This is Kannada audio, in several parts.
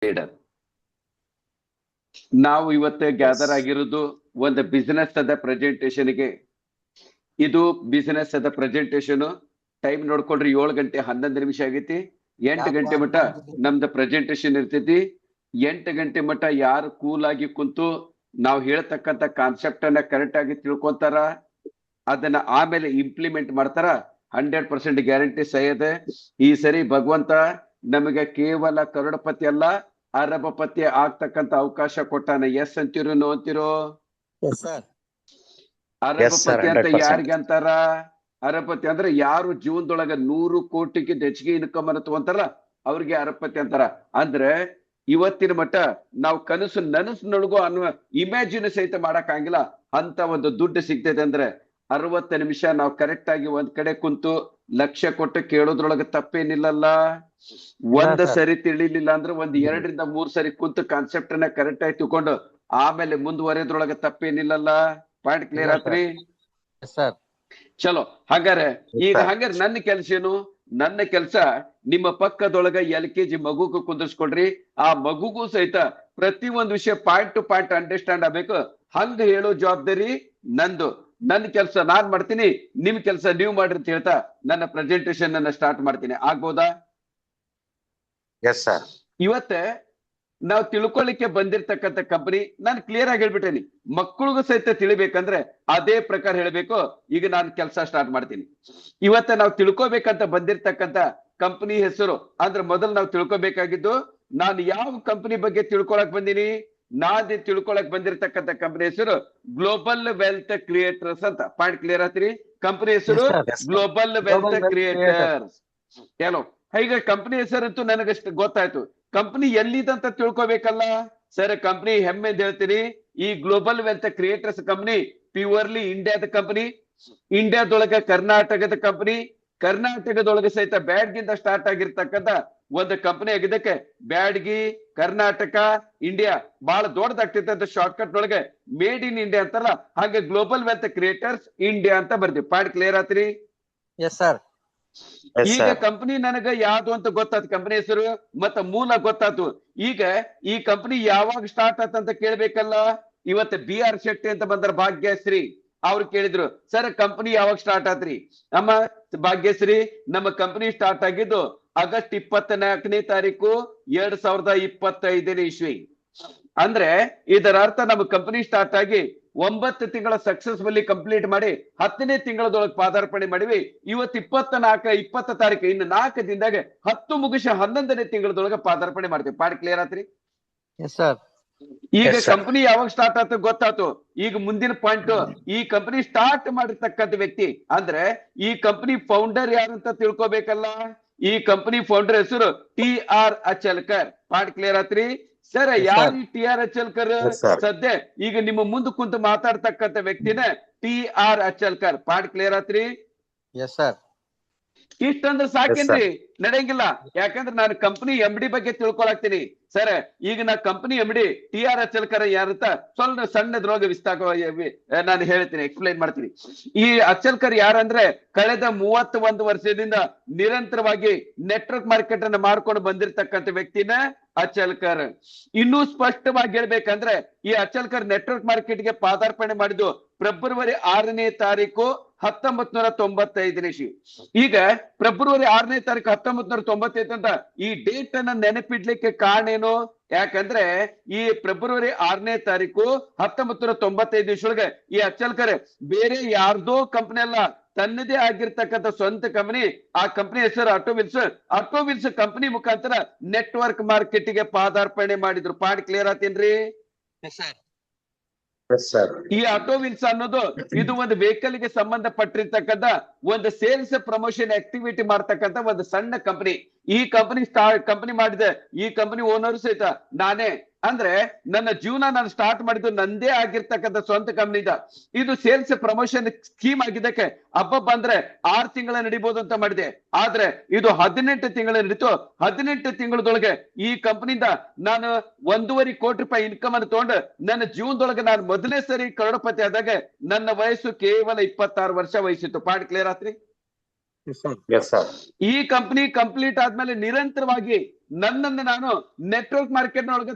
ಲೀಡರ್. ನಾವು ಇವತ್ತು ಗ್ಯಾದರ್ ಆಗಿರೋದು ಒಂದು ಬಿಸಿನೆಸ್ ಅದ ಪ್ರೆಸೆಂಟೇಶನ್ಗೆ. ಇದು ಬಿಸಿನೆಸ್ ಅದ ಪ್ರೆಸೆಂಟೇಶನ್. ಟೈಮ್ ನೋಡ್ಕೊಳ್ರಿ, 7 ಗಂಟೆ 11 ನಿಮಿಷ ಆಗೈತಿ. 8 ಗಂಟೆ ಮಟ ನಮ್ದು ಪ್ರೆಸೆಂಟೇಶನ್ ಇರ್ತೈತಿ. 8 ಗಂಟೆ ಮಟ ಯಾರು ಕೂಲ್ ಆಗಿ ಕುಂತು ನಾವು ಹೇಳ್ತಕ್ಕಂತ ಕಾನ್ಸೆಪ್ಟ್ ಅನ್ನ ಕರೆಕ್ಟ್ ಆಗಿ ತಿಳ್ಕೊಂತಾರ, ಅದನ್ನ ಆಮೇಲೆ ಇಂಪ್ಲಿಮೆಂಟ್ ಮಾಡ್ತಾರ, 100% ಗ್ಯಾರಂಟಿ ಸಹಿದೆ. ಈ ಸರಿ ಭಗವಂತ ನಮಗೆ ಕೇವಲ ಕರೋಡಪತಿ ಅಲ್ಲ, ಅರಬಪತಿ ಆಗ್ತಕ್ಕಂತ ಅವಕಾಶ ಕೊಟ್ಟಾನ. ಎಸ್ ಅಂತಿರೋ ನೋ ಅಂತಿರೋ? ಅರಬಪತಿ ಅಂತ ಯಾರಿಗೆ ಅಂತಾರ? ಅರಬಪತಿ ಅಂದ್ರೆ ಯಾರು ಜೀವನದೊಳಗ 100 ಕೋಟಿಗಿಂತ ಹೆಚ್ಚಿಗೆ ಇನ್ಕಮ್ ಅನ್ನ ತಗೊಂತಾರ ಅವ್ರಿಗೆ ಅರಬಪತಿ ಅಂತಾರ. ಅಂದ್ರೆ ಇವತ್ತಿನ ಮಟ್ಟ ನಾವು ನನಸಿನೊಳಗು ಅನ್ನುವ ಇಮ್ಯಾಜಿನ್ ಸಹಿತ ಮಾಡಕ್ ಆಗಿಲ್ಲ ಅಂತ ಒಂದು ದುಡ್ಡು ಸಿಗ್ತೈತೆ. ಅಂದ್ರೆ 60 ನಿಮಿಷ ನಾವು ಕರೆಕ್ಟ್ ಆಗಿ ಒಂದ್ ಕಡೆ ಕುಂತು ಲಕ್ಷ್ಯ ಕೊಟ್ಟು ಕೇಳೋದ್ರೊಳಗ ತಪ್ಪೇನಿಲ್ಲಲ್ಲ. ಒಂದ್ ಸರಿ ತಿಳಿಲಿಲ್ಲ ಅಂದ್ರೆ 1 2 ರಿಂದ 3 ಸರಿ ಕುಂತು ಕಾನ್ಸೆಪ್ಟ್ ಅನ್ನ ಕರೆಕ್ಟ್ ಆಗಿ ತಿಳ್ಕೊಂಡು ಆಮೇಲೆ ಮುಂದುವರೆದ್ರೊಳಗ ತಪ್ಪೇನಿಲ್ಲಲ್ಲ. ಪಾಯಿಂಟ್ ಕ್ಲಿಯರ್ ಆತ್ರಿ? ಚಲೋ. ಹಾಗಾರೆ ಈಗ ನನ್ನ ಕೆಲ್ಸ ಏನು? ನನ್ನ ಕೆಲ್ಸ ನಿಮ್ಮ ಪಕ್ಕದೊಳಗ LKG ಮಗುಗೂ ಕುಂದಿರ್ಸ್ಕೊಡ್ರಿ. ಆ ಮಗುಗೂ ಸಹಿತ ಪ್ರತಿ ಒಂದು ವಿಷಯ ಪಾಯಿಂಟ್ ಟು ಪಾಯಿಂಟ್ ಅಂಡರ್ಸ್ಟ್ಯಾಂಡ್ ಆಗ್ಬೇಕು. ಹಂಗ ಹೇಳೋ ಜವಾಬ್ದಾರಿ ನಂದು. ನನ್ನ ಕೆಲಸ ನಾನ್ ಮಾಡ್ತೀನಿ, ನಿಮ್ ಕೆಲಸ ನೀವು ಮಾಡ್ರಿ ಅಂತ ಹೇಳ್ತಾ ನನ್ನ ಪ್ರೆಸೆಂಟೇಶನ್ ಅನ್ನ ಸ್ಟಾರ್ಟ್ ಮಾಡ್ತೀನಿ. ಆಗ್ಬೋದಾ? Yes sir. ಇವತ್ತೆ ನಾವು ತಿಳ್ಕೊಳ್ಳಿಕ್ಕೆ ಬಂದಿರ್ತಕ್ಕಂಥ ಕಂಪನಿ ನಾನು ಕ್ಲಿಯರ್ ಆಗಿ ಹೇಳ್ಬಿಟ್ಟೇನಿ. ಮಕ್ಕಳಿಗೂ ಸಹಿತ ತಿಳಿಬೇಕಂದ್ರೆ ಅದೇ ಪ್ರಕಾರ ಹೇಳ್ಬೇಕು. ಈಗ ನಾನು ಕೆಲಸ ಸ್ಟಾರ್ಟ್ ಮಾಡ್ತೀನಿ. ಇವತ್ತ ನಾವು ತಿಳ್ಕೊಬೇಕಂತ ಬಂದಿರ್ತಕ್ಕಂಥ ಕಂಪನಿ ಹೆಸರು ಅಂದ್ರೆ ಮೊದಲು ನಾವು ತಿಳ್ಕೊಬೇಕಾಗಿದ್ದು, ನಾನು ಯಾವ ಕಂಪನಿ ಬಗ್ಗೆ ತಿಳ್ಕೊಳಕ್ ಬಂದೀನಿ? ನಾನು ತಿಳ್ಕೊಳಕ್ ಬಂದಿರತಕ್ಕಂಥ ಕಂಪನಿ ಹೆಸರು ಗ್ಲೋಬಲ್ ವೆಲ್ತ್ ಕ್ರಿಯೇಟರ್ಸ್ ಅಂತ. ಪಾಯಿಂಟ್ ಕ್ಲಿಯರ್ ಆತ್ರಿ? ಕಂಪನಿ ಹೆಸರು ಗ್ಲೋಬಲ್ ವೆಲ್ತ್ ಕ್ರಿಯೇಟರ್ಸ್. ಏನೋ ಈಗ ಕಂಪನಿ ಹೆಸರಂತೂ ನನಗಷ್ಟು ಗೊತ್ತಾಯ್ತು. ಕಂಪನಿ ಎಲ್ಲಿದಂತ ತಿಳ್ಕೊಬೇಕಲ್ಲ ಸರ್. ಕಂಪನಿ ಹೆಮ್ಮೆ ಅಂತ ಹೇಳ್ತೀನಿ. ಈ global wealth creators company purely ಇಂಡಿಯಾದ ಕಂಪನಿ. ಇಂಡಿಯಾದೊಳಗ ಕರ್ನಾಟಕದ ಕಂಪನಿ. ಕರ್ನಾಟಕದೊಳಗೆ ಸಹಿತ ಬ್ಯಾಡ್ಗಿಂದ ಸ್ಟಾರ್ಟ್ ಆಗಿರ್ತಕ್ಕಂಥ ಒಂದು ಕಂಪನಿ ಆಗಿದ್ದಕ್ಕೆ ಬ್ಯಾಡ್ಗಿ ಕರ್ನಾಟಕ ಇಂಡಿಯಾ ಬಹಳ ದೊಡ್ಡದಾಗ್ತೈತೆ ಅಂತ ಶಾರ್ಟ್ ಕಟ್ ಒಳಗೆ ಮೇಡ್ ಇನ್ ಇಂಡಿಯಾ ಅಂತಾರಲ್ಲ, ಹಾಗೆ ಗ್ಲೋಬಲ್ ವೆಲ್ತ್ ಕ್ರಿಯೇಟರ್ಸ್ ಇಂಡಿಯಾ ಅಂತ ಬರ್ತೀವಿ. ಪಾಯಿಂಟ್ ಕ್ಲಿಯರ್ ಆತ್ರಿ? Yes sir. ಈಗ ಕಂಪನಿ ನನಗ ಯಾವ್ದು ಅಂತ ಗೊತ್ತಾಯ್ತು, ಕಂಪನಿ ಹೆಸರು ಮತ್ತ ಮೂಲ ಗೊತ್ತಾಯ್ತು. ಈಗ ಈ ಕಂಪನಿ ಯಾವಾಗ ಸ್ಟಾರ್ಟ್ ಆತಂತ ಕೇಳ್ಬೇಕಲ್ಲ. ಇವತ್ತು BR ಶೆಟ್ಟಿ ಅಂತ ಬಂದ್ರ ಭಾಗ್ಯಶ್ರೀ, ಅವ್ರು ಕೇಳಿದ್ರು ಸರ್ ಕಂಪನಿ ಯಾವಾಗ ಸ್ಟಾರ್ಟ್ ಆತ್ರಿ? ನಮ್ಮ ಭಾಗ್ಯಶ್ರೀ, ನಮ್ಮ ಕಂಪನಿ ಸ್ಟಾರ್ಟ್ ಆಗಿದ್ದು ಆಗಸ್ಟ್ 24ನೇ ತಾರೀಕು 2025ನೇ ಇಸ್ವಿ. ಅಂದ್ರೆ ಇದರ ಅರ್ಥ ನಮ್ಮ ಕಂಪನಿ ಸ್ಟಾರ್ಟ್ ಆಗಿ 9 ತಿಂಗಳ ಸಕ್ಸಸ್ಫುಲಿ ಕಂಪ್ಲೀಟ್ ಮಾಡಿ 10ನೇ ತಿಂಗಳದೊಳಗೆ ಪಾದಾರ್ಪಣೆ ಮಾಡಿವಿ. ಇವತ್ತು 20 ತಾರೀಕು, ಇನ್ನು 4 ದಿನದಾಗ 10 ಮುಗಿಸಿ 11ನೇ ತಿಂಗಳದೊಳಗೆ ಪಾದಾರ್ಪಣೆ ಮಾಡ್ತೀವಿ. ಪಾಯಿಂಟ್ ಕ್ಲಿಯರ್ ಆತ್ರಿ? ಈಗ ಕಂಪನಿ ಯಾವಾಗ ಸ್ಟಾರ್ಟ್ ಆಯ್ತು ಗೊತ್ತಾಯ್ತು. ಈಗ ಮುಂದಿನ ಪಾಯಿಂಟ್, ಈ ಕಂಪನಿ ಸ್ಟಾರ್ಟ್ ಮಾಡಿರ್ತಕ್ಕಂಥ ವ್ಯಕ್ತಿ ಅಂದ್ರೆ ಈ ಕಂಪನಿ ಫೌಂಡರ್ ಯಾರಂತ ತಿಳ್ಕೊಬೇಕಲ್ಲ. ಈ ಕಂಪನಿ ಫೌಂಡರ್ ಹೆಸರು TR ಅಚಲ್ಕರ್. ಪಾಯಿಂಟ್ ಕ್ಲಿಯರ್ ಆತ್ರಿ? ಸರ್ ಯಾರು TR ಅಚಲ್ಕರ್? ಸದ್ಯ ಈಗ ನಿಮ್ಮ ಮುಂದೆ ಕುಂತು ಮಾತಾಡ್ತಕ್ಕಂಥ ವ್ಯಕ್ತಿನ TR ಅಚಲ್ಕರ್. ಪಾಯಿಂಟ್ ಕ್ಲಿಯರ್ ಆತ್ರಿ? Yes sir. ಇಷ್ಟಂದ್ರೆ ಸಾಕೇನ್ರಿ? ನಡೆಯಂಗಿಲ್ಲ. ಯಾಕಂದ್ರೆ ನಾನು ಕಂಪನಿ MD ಬಗ್ಗೆ ತಿಳ್ಕೊಳಕ್ತೀನಿ ಸರ್. ಈಗ ನಾ ಕಂಪನಿ MD TR ಅಚಲ್ಕರ್ ಯಾರಂತ ಸ್ವಲ್ಪ ಸಣ್ಣದ್ರೊಳಗೆ ವಿಸ್ತಾರವಾಗಿ ನಾನು ಹೇಳ್ತೀನಿ, ಎಕ್ಸ್ಪ್ಲೈನ್ ಮಾಡ್ತೀನಿ. ಈ ಅಚಲ್ಕರ್ ಯಾರಂದ್ರೆ ಕಳೆದ 31 ವರ್ಷದಿಂದ ನಿರಂತರವಾಗಿ ನೆಟ್ವರ್ಕ್ ಮಾರ್ಕೆಟ್ ಅನ್ನ ಮಾಡ್ಕೊಂಡು ಬಂದಿರತಕ್ಕಂಥ ವ್ಯಕ್ತಿನ ಅಚಲ್ಕರ್. ಇನ್ನೂ ಸ್ಪಷ್ಟವಾಗಿ ಹೇಳ್ಬೇಕಂದ್ರೆ ಈ ಅಚಲ್ಕರ್ ನೆಟ್ವರ್ಕ್ ಮಾರ್ಕೆಟ್ ಗೆ ಪಾದಾರ್ಪಣೆ ಮಾಡಿದ್ದು ಫೆಬ್ರವರಿ 6ನೇ ತಾರೀಕು 1995ನೇ ಇಸ್ವಿ. ಈಗ ಫೆಬ್ರವರಿ 6ನೇ ತಾರೀಕು 1995 ಅಂತ ಈ ಡೇಟ್ ಅನ್ನ ನೆನಪಿಡ್ಲಿಕ್ಕೆ ಕಾರಣ ಏನು? ಯಾಕಂದ್ರೆ ಈ ಫೆಬ್ರವರಿ 6ನೇ ತಾರೀಕು 1995 ಇಸ್ವಿಯೊಳಗೆ ಈ ಅಚಲ್ಕರ್ ಬೇರೆ ಯಾರ್ದೋ ಕಂಪನಿ ಅಲ್ಲ, ತನ್ನದೇ ಆಗಿರ್ತಕ್ಕಂಥ ಸ್ವಂತ ಕಂಪನಿ. ಆ ಕಂಪನಿ ಹೆಸರು ಆಟೋವಿಲ್ಸ್. ಆಟೋವಿಲ್ಸ್ ಕಂಪನಿ ಮುಖಾಂತರ ನೆಟ್ವರ್ಕ್ ಮಾರ್ಕೆಟ್ ಗೆ ಪಾದಾರ್ಪಣೆ ಮಾಡಿದ್ರು. ಪಾಯಿಂಟ್ ಕ್ಲಿಯರ್ ಆತೇನ್ರಿ? ಈ ಆಟೋವಿಲ್ಸ್ ಅನ್ನೋದು ಇದು ಒಂದು ವೆಹಿಕಲ್ ಗೆ ಸಂಬಂಧಪಟ್ಟಿರ್ತಕ್ಕಂಥ ಒಂದು ಸೇಲ್ಸ್ ಪ್ರಮೋಷನ್ ಆಕ್ಟಿವಿಟಿ ಮಾಡ್ತಕ್ಕಂಥ ಒಂದು ಸಣ್ಣ ಕಂಪನಿ. ಈ ಕಂಪನಿ ಮಾಡಿದೆ. ಈ ಕಂಪನಿ ಓನರ್ ಸಹಿತ ನಾನೇ. ಅಂದ್ರೆ ನನ್ನ ಜೀವನ ನಾನು ಸ್ಟಾರ್ಟ್ ಮಾಡಿದ್ದು ನಂದೇ ಆಗಿರ್ತಕ್ಕಂಥ ಸ್ವಂತ ಕಂಪನಿದ. ಇದು ಸೇಲ್ಸ್ ಪ್ರಮೋಷನ್ ಸ್ಕೀಮ್ ಆಗಿದ್ದಕ್ಕೆ ಹಬ್ಬ ಬಂದ್ರೆ 6 ತಿಂಗಳ ನಡಿಬಹುದು ಅಂತ ಮಾಡಿದೆ. ಆದ್ರೆ ಇದು 18 ತಿಂಗಳ ನಡೀತು. 18 ತಿಂಗಳದೊಳಗೆ ಈ ಕಂಪನಿಯಿಂದ ನಾನು 1.5 ಕೋಟಿ ರೂಪಾಯಿ ಇನ್ಕಮ್ ಅನ್ನು ತಗೊಂಡು ನನ್ನ ಜೀವನದೊಳಗೆ ನಾನು ಮೊದಲನೇ ಸರಿ ಕರೋಡಪತಿ ಆದಾಗ ನನ್ನ ವಯಸ್ಸು ಕೇವಲ 26 ವರ್ಷ ವಯಸ್ಸಿತ್ತು. ಪಾಯಿಂಟ್ ಕ್ಲಿಯರ್ ಆತ್ರಿ? ಈ ಕಂಪನಿ ಕಂಪ್ಲೀಟ್ ಆದ್ಮೇಲೆ ನಿರಂತರವಾಗಿ ನನ್ನನ್ನು ನಾನು ನೆಟ್ವರ್ಕ್ ಮಾರ್ಕೆಟ್ ನೊಳಗೆ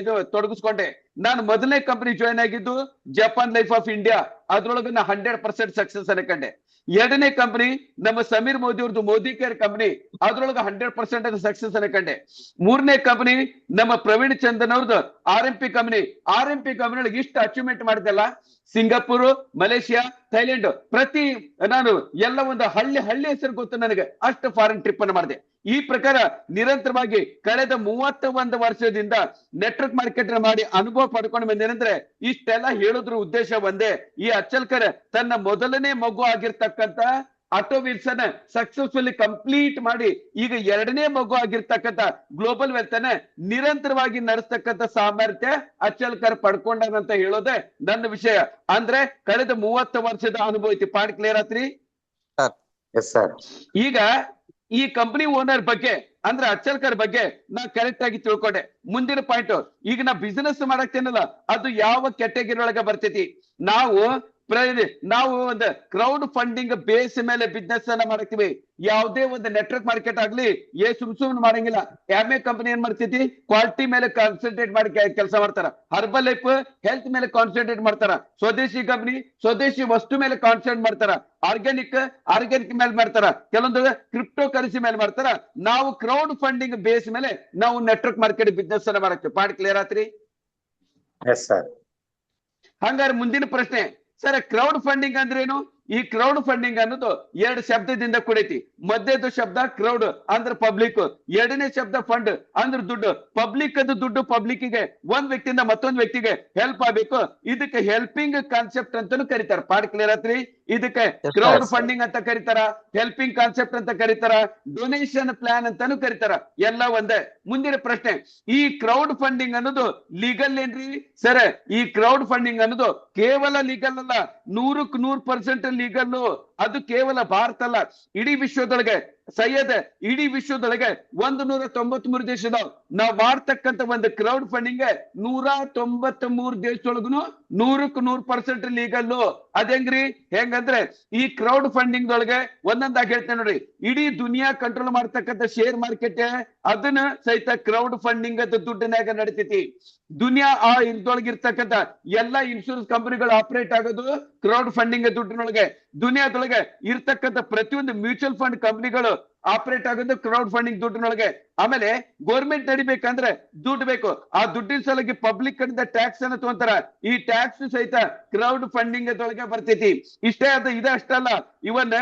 ಇದು ತೊಡಗಿಸ್ಕೊಂಡೆ. ನಾನು ಮೊದಲನೇ ಕಂಪನಿ ಜಾಯ್ನ್ ಆಗಿದ್ದು ಜಪಾನ್ ಲೈಫ್ ಆಫ್ ಇಂಡಿಯಾ, ಅದ್ರೊಳಗೆ ನಾ 100% ಸಕ್ಸಸ್ ಅನ್ಕಂಡೆ. ಎರಡನೇ ಕಂಪನಿ ನಮ್ಮ ಸಮೀರ್ ಮೋದಿ ಅವ್ರದ್ದು ಮೋದಿ ಕೇರ್ ಕಂಪನಿ, ಅದ್ರೊಳಗೆ 100% ಸಕ್ಸಸ್ ಅನ್ಕಂಡೆ. ಮೂರನೇ ಕಂಪನಿ ನಮ್ಮ ಪ್ರವೀಣ್ ಚಂದನ್ ಅವ್ರದ್ದು RMP ಕಂಪನಿ ಒಳಗೆ ಇಷ್ಟು ಅಚೀವ್ಮೆಂಟ್ ಮಾಡಿದೆಲ್ಲ. ಸಿಂಗಾಪುರ್, ಮಲೇಷಿಯಾ, ಥೈಲ್ಯಾಂಡ್, ಪ್ರತಿ ನಾನು ಎಲ್ಲ ಒಂದು ಹಳ್ಳಿ ಹೆಸರು ಗೊತ್ತು ನನಗೆ, ಅಷ್ಟು ಫಾರಿನ್ ಟ್ರಿಪ್ ಅನ್ನು ಮಾಡಿದೆ. ಈ ಪ್ರಕಾರ ನಿರಂತರವಾಗಿ ಕಳೆದ 31 ವರ್ಷದಿಂದ ನೆಟ್ವರ್ಕ್ ಮಾರ್ಕೆಟ್ ಮಾಡಿ ಅನುಭವ ಪಡ್ಕೊಂಡು ಬಂದೇನಂದ್ರೆ, ಇಷ್ಟೆಲ್ಲ ಹೇಳೋದ್ರ ಉದ್ದೇಶ ಒಂದೇ, ಈ ಅಚ್ಚಲ್ಕರ್ ತನ್ನ ಮೊದಲನೇ ಮಗು ಆಗಿರ್ತಕ್ಕಂತ ಆಟೋ ವಿಲ್ಸನ್ ಸಕ್ಸಸ್ಫುಲಿ ಕಂಪ್ಲೀಟ್ ಮಾಡಿ ಈಗ ಎರಡನೇ ಮಗು ಆಗಿರ್ತಕ್ಕಂಥ ಗ್ಲೋಬಲ್ ವೆಲ್ತ್ ಅನ್ನ ನಿರಂತರವಾಗಿ ನಡೆಸ್ತಕ್ಕಂಥ ಸಾಮರ್ಥ್ಯ ಅಚ್ಚಲ್ಕರ್ ಪಡ್ಕೊಂಡಂತ ಹೇಳೋದೇ ನನ್ನ ವಿಷಯ. ಅಂದ್ರೆ ಕಳೆದ 30 ವರ್ಷದ ಅನುಭವ ಐತಿ. ಪಾಯಿಂಟ್ ಕ್ಲಿಯರ್ ಆತ್ರಿ? Yes sir. ಈಗ ಈ ಕಂಪನಿ ಓನರ್ ಬಗ್ಗೆ ಅಂದ್ರೆ ಅಚ್ಚಲ್ಕರ್ ಬಗ್ಗೆ ನಾ ಕರೆಕ್ಟ್ ಆಗಿ ತಿಳ್ಕೊಂಡೆ. ಮುಂದಿನ ಪಾಯಿಂಟ್, ಈಗ ನಾ ಬಿಸಿನೆಸ್ ಮಾಡಕ್ತೇನಲ್ಲ ಅದು ಯಾವ ಕ್ಯಾಟಗರಿ ಒಳಗ ಬರ್ತೈತಿ? ನಾವು ಒಂದು ಕ್ರೌಡ್ ಫಂಡಿಂಗ್ ಬೇಸ್ ಮೇಲೆ ಬಿಸ್ನೆಸ್ ಅನ್ನ ಮಾಡಕ್ತಿವಿ. ಯಾವುದೇ ಒಂದು ನೆಟ್ವರ್ಕ್ ಮಾರ್ಕೆಟ್ ಆಗ್ಲಿ ಸುಮ್ ಮಾಡಂಗಿಲ್ಲ. MA ಕಂಪನಿ ಏನ್ ಮಾಡ್ತೈತಿ? ಕ್ವಾಲಿಟಿ ಮೇಲೆ ಕಾನ್ಸಂಟ್ರೇಟ್ ಮಾಡಿ ಕೆಲಸ ಮಾಡ್ತಾರ. ಹರ್ಬಲ್ ಲೈಫ್ ಹೆಲ್ತ್ ಮೇಲೆ ಕಾನ್ಸಂಟ್ರೇಟ್ ಮಾಡ್ತಾರ. ಸ್ವದೇಶಿ ಕಂಪನಿ ಸ್ವದೇಶಿ ವಸ್ತು ಮೇಲೆ ಕಾನ್ಸಂಟ್ರೇಟ್ ಮಾಡ್ತಾರ. ಆರ್ಗ್ಯಾನಿಕ್ ಮೇಲೆ ಮಾಡ್ತಾರ. ಕೆಲವೊಂದು ಕ್ರಿಪ್ಟೋ ಕರೆನ್ಸಿ ಮೇಲೆ ಮಾಡ್ತಾರ. ನಾವು ಕ್ರೌಡ್ ಫಂಡಿಂಗ್ ಬೇಸ್ ಮೇಲೆ ನಾವು ನೆಟ್ವರ್ಕ್ ಮಾರ್ಕೆಟ್ ಬಿಸ್ನೆಸ್ ಅನ್ನ ಮಾಡಕ್ತಿವಿ. ಪಾಯಿಂಟ್ ಕ್ಲಿಯರ್ ಆತ್ರಿ? Yes sir. ಹಂಗಾರೆ ಮುಂದಿನ ಪ್ರಶ್ನೆ, ಸರ್ ಕ್ರೌಡ್ ಫಂಡಿಂಗ್ ಅಂದ್ರೇನು? ಈ ಕ್ರೌಡ್ ಫಂಡಿಂಗ್ ಅನ್ನೋದು 2 ಶಬ್ದದಿಂದ ಕೂಡೈತಿ. ಮೊದಲನೇದು ಶಬ್ದ ಕ್ರೌಡ್ ಅಂದ್ರೆ ಪಬ್ಲಿಕ್, ಎರಡನೇ ಶಬ್ದ ಫಂಡ್ ಅಂದ್ರೆ ದುಡ್ಡು. ಪಬ್ಲಿಕ್ ಅದು ದುಡ್ಡು, ಪಬ್ಲಿಕ್ಗೆ ಒಂದ್ ವ್ಯಕ್ತಿಯಿಂದ ಮತ್ತೊಂದ್ ವ್ಯಕ್ತಿಗೆ ಹೆಲ್ಪ್ ಆಗ್ಬೇಕು. ಇದಕ್ಕೆ ಹೆಲ್ಪಿಂಗ್ ಕಾನ್ಸೆಪ್ಟ್ ಅಂತಾನು ಕರೀತಾರ. ಪಾಯಿಂಟ್ ಕ್ಲಿಯರ್ ಆತ್ರಿ? ಇದಕ್ಕೆ ಕ್ರೌಡ್ ಫಂಡಿಂಗ್ ಅಂತ ಕರೀತಾರ, ಹೆಲ್ಪಿಂಗ್ ಕಾನ್ಸೆಪ್ಟ್ ಅಂತ ಕರೀತಾರ, ಡೊನೇಷನ್ ಪ್ಲಾನ್ ಅಂತಾನು ಕರೀತಾರ. ಎಲ್ಲ ಒಂದೇ. ಮುಂದಿನ ಪ್ರಶ್ನೆ, ಈ ಕ್ರೌಡ್ ಫಂಡಿಂಗ್ ಅನ್ನೋದು ಲೀಗಲ್ ಏನ್ರಿ? ಸರ್ ಈ ಕ್ರೌಡ್ ಫಂಡಿಂಗ್ ಅನ್ನೋದು ಕೇವಲ ಲೀಗಲ್ ಅಲ್ಲ, 100% ಲೀಗಲ್. ಅದು ಕೇವಲ ಭಾರತ ಅಲ್ಲ, ಇಡೀ ವಿಶ್ವದೊಳಗೆ ಸೈಯದ್ ಇಡೀ ವಿಶ್ವದೊಳಗೆ 193 ದೇಶದ ನಾವು ಮಾಡ್ತಕ್ಕಂತ ಒಂದು ಕ್ರೌಡ್ ಫಂಡಿಂಗ್ 193 ದೇಶದೊಳಗುನು 100% ಲೀಗಲ್. ಅದೇಂಗ್ರಿ? ಹೆಂಗಂದ್ರೆ ಈ ಕ್ರೌಡ್ ಫಂಡಿಂಗ್ ಒಳಗೆ ಒಂದೊಂದಾಗಿ ಹೇಳ್ತೇನೆ ನೋಡ್ರಿ. ಇಡೀ ದುನಿಯಾ ಕಂಟ್ರೋಲ್ ಮಾಡ್ತಕ್ಕಂಥ ಶೇರ್ ಮಾರ್ಕೆಟ್ ಅದನ್ನ ಸಹಿತ ಕ್ರೌಡ್ ಫಂಡಿಂಗ್ ಅದು ದುಡ್ಡಿನಾಗ ನಡೀತೈತಿ. ದುನಿಯಾ ಆ ಇರ್ತಕ್ಕಂಥ ಎಲ್ಲಾ ಇನ್ಶೂರೆನ್ಸ್ ಕಂಪನಿಗಳು ಆಪರೇಟ್ ಆಗೋದು ಕ್ರೌಡ್ ಫಂಡಿಂಗ್ ದುಡ್ಡಿನೊಳಗೆ. ದುನಿಯಾದೊಳಗೆ ಇರ್ತಕ್ಕಂಥ ಪ್ರತಿಯೊಂದು ಮ್ಯೂಚುವಲ್ ಫಂಡ್ ಕಂಪನಿಗಳು ಆಪರೇಟ್ ಆಗೋದು ಕ್ರೌಡ್ ಫಂಡಿಂಗ್ ದುಡ್ಡಿನೊಳಗೆ. ಆಮೇಲೆ ಗೌರ್ಮೆಂಟ್ ನಡಿಬೇಕಂದ್ರೆ ದುಡ್ಡು ಬೇಕು. ಆ ದುಡ್ಡಿನ ಸಲುವಾಗಿ ಪಬ್ಲಿಕ್ ಕಡೆಯಿಂದ ಟ್ಯಾಕ್ಸ್ ಅನ್ನ ತಗೊಂತಾರ. ಈ ಟ್ಯಾಕ್ಸ್ ಸಹಿತ ಕ್ರೌಡ್ ಫಂಡಿಂಗ್ ಅದೊಳಗೆ ಬರ್ತೈತಿ. ಇಷ್ಟೇ ಅದು ಇದಷ್ಟಲ್ಲ, ಇವನ್ನ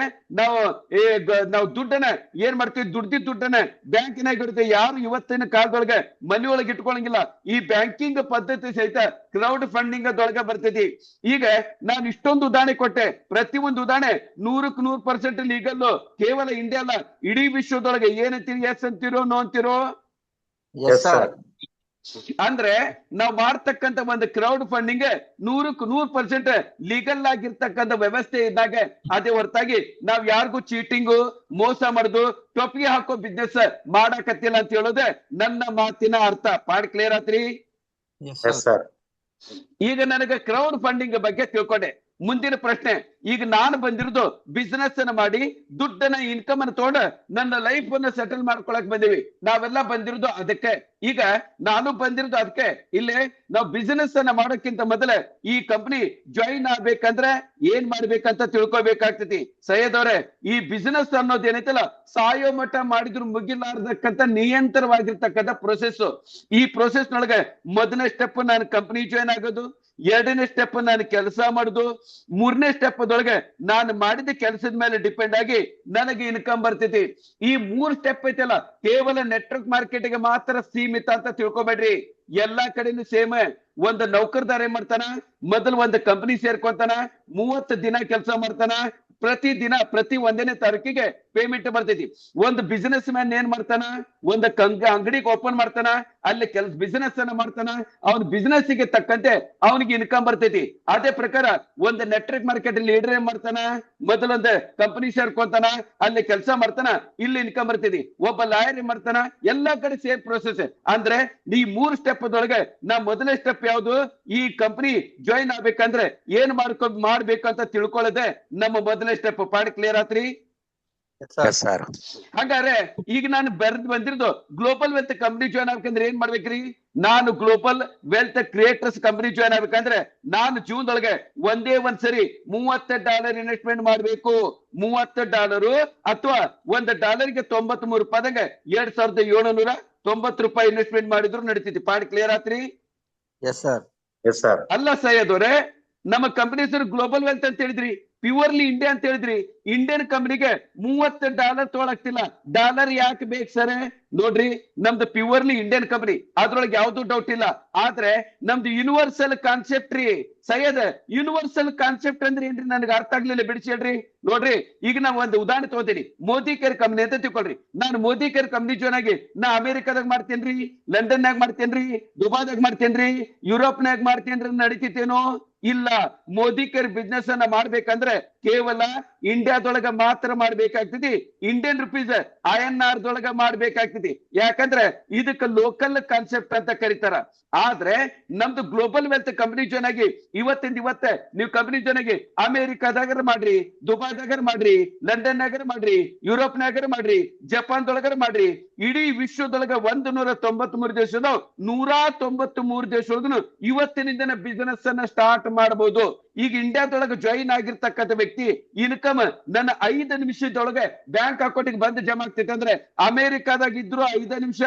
ನಾವು ದುಡ್ಡನ್ನ ಏನ್ ಮಾಡ್ತೀವಿ? ದುಡ್ಡನ್ನ ಬ್ಯಾಂಕಿನಾಗ ಇಡ್ತೀವಿ. ಯಾರು ಇವತ್ತಿನ ಕಾಲದೊಳಗೆ ಮನಿ ಒಳಗೆ ಇಟ್ಕೊಳಂಗಿಲ್ಲ. ಈ ಬ್ಯಾಂಕಿಂಗ್ ಪದ್ಧತಿ ಸಹಿತ ಕ್ರೌಡ್ ಫಂಡಿಂಗ್ ಅದೊಳಗೆ ಬರ್ತೈತಿ. ಈಗ ನಾನು ಇಷ್ಟೊಂದು ಉದಾಹರಣೆ ಕೊಟ್ಟೆ. ಪ್ರತಿಯೊಂದು ಉದಾಹರಣೆ 100% ಲೀಗಲ್. ಕೇವಲ ಇಂಡಿಯಾ ಅಲ್ಲ, ಇಡೀ ವಿಶ್ವದೊಳಗೆ. ಏನಂತೀರಿ? ಎಸ್ ಅಂತೀರೋ ನೋ ಅಂತೀರೋ? Yes sir. ಅಂದ್ರೆ ನಾವು ಮಾಡ್ತಕ್ಕಂತ ಒಂದು ಕ್ರೌಡ್ ಫಂಡಿಂಗ್ 100% ಲೀಗಲ್ ಆಗಿರ್ತಕ್ಕಂಥ ವ್ಯವಸ್ಥೆ ಇದ್ದಾಗ ಅದೇ ಹೊರತಾಗಿ ನಾವ್ ಯಾರಿಗೂ ಚೀಟಿಂಗು ಮೋಸ ಮಾಡುದು ಟೊಪ್ಪಿಗೆ ಹಾಕೋ ಬಿಸ್ನೆಸ್ ಮಾಡಕತ್ತಿಲ್ಲ ಅಂತ ಹೇಳೋದೇ ನನ್ನ ಮಾತಿನ ಅರ್ಥ. ಪಾಯಿಂಟ್ ಕ್ಲಿಯರ್ ಆತ್ರಿ? Yes sir. ಈಗ ನನಗೆ ಕ್ರೌಡ್ ಫಂಡಿಂಗ್ ಬಗ್ಗೆ ತಿಳ್ಕೊಂಡೆ. ಮುಂದಿನ ಪ್ರಶ್ನೆ, ಈಗ ನಾನು ಬಂದಿರೋದು ಬಿಸ್ನೆಸ್ ಅನ್ನ ಮಾಡಿ ದುಡ್ಡನ್ನ ಇನ್ಕಮ್ ಅನ್ನು ತಗೊಂಡು ನನ್ನ ಲೈಫ್ ಅನ್ನ ಸೆಟಲ್ ಮಾಡ್ಕೊಳಕ್ ಬಂದಿವಿ. ನಾವೆಲ್ಲ ಬಂದಿರೋದು ಅದಕ್ಕೆ. ಈಗ ನಾನು ಬಂದಿರೋದು ಅದಕ್ಕೆ. ಇಲ್ಲೇ ನಾವು ಬಿಸ್ನೆಸ್ ಅನ್ನ ಮಾಡೋಕ್ಕಿಂತ ಮೊದಲೇ ಈ ಕಂಪನಿ ಜಾಯಿನ್ ಆಗ್ಬೇಕಂದ್ರೆ ಏನ್ ಮಾಡ್ಬೇಕಂತ ತಿಳ್ಕೊಬೇಕಾಗ್ತೈತಿ. ಸೈಯದ್ ಅವ್ರೆ, ಈ ಬಿಸ್ನೆಸ್ ಅನ್ನೋದು ಏನೈತಲ್ಲ ಸಾಯೋ ಮಠ ಮಾಡಿದ್ರು ಮುಗಿಲಾರ್ದಕ್ಕಂತ ನಿಯಂತ್ರವಾಗಿರ್ತಕ್ಕಂಥ ಪ್ರೊಸೆಸ್. ಈ ಪ್ರೊಸೆಸ್ ನೊಳಗೆ ಮೊದಲನೇ ಸ್ಟೆಪ್ ನಾನು ಕಂಪನಿ ಜಾಯಿನ್ ಆಗೋದು, ಎರಡನೇ ಸ್ಟೆಪ್ ನಾನು ಕೆಲಸ ಮಾಡುದು, ಮೂರನೇ ಸ್ಟೆಪ್ ಅದೊಳಗೆ ನಾನು ಮಾಡಿದ ಕೆಲಸದ ಮೇಲೆ ಡಿಪೆಂಡ್ ಆಗಿ ನನಗೆ ಇನ್ಕಮ್ ಬರ್ತೈತಿ. ಈ 3 ಸ್ಟೆಪ್ ಐತಲ್ಲ ಕೇವಲ ನೆಟ್ವರ್ಕ್ ಮಾರ್ಕೆಟ್ಗೆ ಮಾತ್ರ ಸೀಮಿತ ಅಂತ ತಿಳ್ಕೊಬೇಡ್ರಿ. ಎಲ್ಲಾ ಕಡೆನೂ ಸೇಮ್. ಒಂದು ನೌಕರದಾರ ಏನ್ ಮಾಡ್ತಾನ? ಮೊದಲು ಒಂದು ಕಂಪನಿ ಸೇರ್ಕೊಂತಾನ, 30 ದಿನ ಕೆಲಸ ಮಾಡ್ತಾನ, ಪ್ರತಿ ದಿನ ಪ್ರತಿ 1ನೇ ತಾರೀಕಿಗೆ ಪೇಮೆಂಟ್ ಬರ್ತೈತಿ. ಒಂದು ಬಿಸಿನೆಸ್ ಮ್ಯಾನ್ ಏನ್ ಮಾಡ್ತಾನ? ಒಂದು ಅಂಗಡಿಗೆ ಓಪನ್ ಮಾಡ್ತಾನ, ಅಲ್ಲಿ ಬಿಸಿನೆಸ್ ಅನ್ನ ಮಾಡ್ತಾನ, ಅವನ ಬಿಸಿನೆಸ್ ಗೆ ತಕ್ಕಂತೆ ಅವನಿಗೆ ಇನ್ಕಮ್ ಬರ್ತೈತಿ. ಅದೇ ಪ್ರಕಾರ ಒಂದು ನೆಟ್ವರ್ಕ್ ಮಾರ್ಕೆಟ್ ಲೀಡರ್ ಏನ್ ಮಾಡ್ತಾನ? ಮೊದಲೊಂದು ಕಂಪನಿ ಸೇರ್ಕೊಂತಾನ, ಅಲ್ಲಿ ಕೆಲಸ ಮಾಡ್ತಾನ, ಇಲ್ಲಿ ಇನ್ಕಮ್ ಬರ್ತೈತಿ. ಒಬ್ಬ ಲಾಯರ್ ಏನ್ ಮಾಡ್ತಾನ? ಎಲ್ಲಾ ಕಡೆ ಸೇಮ್ ಪ್ರೊಸೆಸ್. ಅಂದ್ರೆ ಈ 3 ಸ್ಟೆಪ್ ಅದೊಳಗೆ ನಾ ಮೊದಲನೇ ಸ್ಟೆಪ್ ಯಾವುದು? ಈ ಕಂಪನಿ ಜಾಯಿನ್ ಆಗ್ಬೇಕಂದ್ರೆ ಏನ್ ಮಾಡ್ಬೇಕಂತ ತಿಳ್ಕೊಳ್ಳೋದೆ ನಮ್ಮ ಮೊದಲನೇ ಸ್ಟೆಪ್. ಪಾಯಿಂಟ್ ಕ್ಲಿಯರ್ ಆತ್ರಿ? Yes, sir. Yes, sir. ಹಾಗಾದ್ರೆ ಈಗ ನಾನು ಬೆರೆದು ಬಂದಿರೋದು ಗ್ಲೋಬಲ್ ವೆಲ್ತ್ ಕಂಪನಿ ಜಾಯ್ನ್ ಆಗ್ಬೇಕಂದ್ರೆ ಏನ್ ಮಾಡ್ಬೇಕ್ರಿ? ನಾನು global wealth creators company join ಆಗ್ಬೇಕಂದ್ರೆ ನಾನು ಜೀವನದೊಳಗೆ ಒಂದೇ ಒಂದ್ಸರಿ $30 ಇನ್ವೆಸ್ಟ್ಮೆಂಟ್ ಮಾಡ್ಬೇಕು. $30 ಅಥವಾ $1ಗೆ 93 ರೂಪಾಯಿದಾಗ $2,790 ಇನ್ವೆಸ್ಟ್ಮೆಂಟ್ ಮಾಡಿದ್ರು ನಡೀತೈತಿ. ಪಾಯಿಂಟ್ ಕ್ಲಿಯರ್ ಆತ್ರಿ? Yes, sir. Yes, sir. ಅಲ್ಲ ಸೈಯದ್ ಅವರೇ, ನಮ್ಮ ಕಂಪನಿ ಹೆಸರು ಗ್ಲೋಬಲ್ ವೆಲ್ತ್ ಅಂತ ಹೇಳಿದ್ರಿ, ಪ್ಯೂರ್ಲಿ ಇಂಡಿಯಾ ಅಂತ ಹೇಳಿದ್ರಿ. ಇಂಡಿಯನ್ ಕಂಪನಿಗೆ $30 ತೊಗೊಳಕ್ತಿಲ್ಲ. ಡಾಲರ್ ಯಾಕೆ ಬೇಕು ಸರ್? ನೋಡ್ರಿ, ನಮ್ದು ಪ್ಯೂರ್ಲಿ ಇಂಡಿಯನ್ ಕಂಪನಿ, ಅದ್ರೊಳಗೆ ಯಾವ್ದು ಡೌಟ್ ಇಲ್ಲ. ಆದ್ರೆ ನಮ್ದು ಯೂನಿವರ್ಸಲ್ ಕಾನ್ಸೆಪ್ಟ್ ರೀ ಸೈಯದ್. ಯೂನಿವರ್ಸಲ್ ಕಾನ್ಸೆಪ್ಟ್ ಅಂದ್ರೆ ಏನ್ರಿ? ನನಗೆ ಅರ್ಥ ಆಗ್ಲಿಲ್ಲ, ಬಿಡಿಸಿ ಹೇಳ್ರಿ. ನೋಡ್ರಿ, ಈಗ ನಾವು ಒಂದು ಉದಾಹರಣೆ ತಗೋತೀನಿ. ಮೋದಿ ಕೇರ್ ಕಂಪನಿ ಅಂತ ತಿಳ್ಕೊಳ್ರಿ. ನಾನು ಮೋದಿ ಕೇರ್ ಕಂಪನಿ ಜಾಯ್ನ್ ಆಗಿ ನಾ ಅಮೆರಿಕಾದಾಗ ಮಾಡ್ತೇನ್ರಿ, ಲಂಡನ್ಯಾಗ ಮಾಡ್ತೇನ್ರಿ, ದುಬಾದಾಗ ಮಾಡ್ತೇನ್ರಿ, ಯುರೋಪ್ನಾಗ ಮಾಡ್ತೇನ್ರಿ, ನಡೀತೇನೋ? ಇಲ್ಲ. ಮೋದಿ ಕೇರ್ ಬಿಸ್ನೆಸ್ ಅನ್ನ ಮಾಡ್ಬೇಕಂದ್ರೆ ಕೇವಲ ಇಂಡಿಯಾದೊಳಗ ಮಾತ್ರ ಮಾಡ್ಬೇಕಾಗ್ತದೆ. ಇಂಡಿಯನ್ ರುಪೀಸ್ INR ದೊಳಗ ಮಾಡ್ಬೇಕಾಗ್ತದೆ. ಯಾಕಂದ್ರೆ ಇದಕ್ಕ ಲೋಕಲ್ ಕಾನ್ಸೆಪ್ಟ್ ಅಂತ ಕರೀತಾರ. ಆದ್ರೆ ನಮ್ದು ಗ್ಲೋಬಲ್ ವೆಲ್ತ್ ಕಂಪನಿ ಜಾಯ್ನ್ ಆಗಿ ಇವತ್ತಿಂದ ಇವತ್ತೇ ನೀವು ಕಂಪನಿ ಜಾಯ್ನ್ ಆಗಿ ಅಮೆರಿಕಾದಾಗ ಮಾಡ್ರಿ, ದುಬಾದಾಗ ಮಾಡ್ರಿ, ಲಂಡನ್ನಾಗರ ಮಾಡ್ರಿ, ಯುರೋಪ್ನಾಗರ ಮಾಡ್ರಿ, ಜಪಾನ್ದೊಳಗರ ಮಾಡ್ರಿ, ಇಡೀ ವಿಶ್ವದೊಳಗ 193 ದೇಶದ 193 ದೇಶದೊಳಗೂ ಇವತ್ತಿನಿಂದ ಬಿಸಿನೆಸ್ ಅನ್ನ ಸ್ಟಾರ್ಟ್ ಮಾಡಬಹುದು. ಈಗ ಇಂಡಿಯಾದೊಳಗೆ ಜಾಯಿನ್ ಆಗಿರ್ತಕ್ಕಂಥ ವ್ಯಕ್ತಿ ಇನ್ಕಮ್ ನನ್ನ 5 ನಿಮಿಷದೊಳಗೆ ಬ್ಯಾಂಕ್ ಅಕೌಂಟ್ಗೆ ಬಂದು ಜಮಾ ಆಗ್ತೈತೆ ಅಂದ್ರೆ ಅಮೆರಿಕಾದಾಗ ಇದ್ರು 5 ನಿಮಿಷ,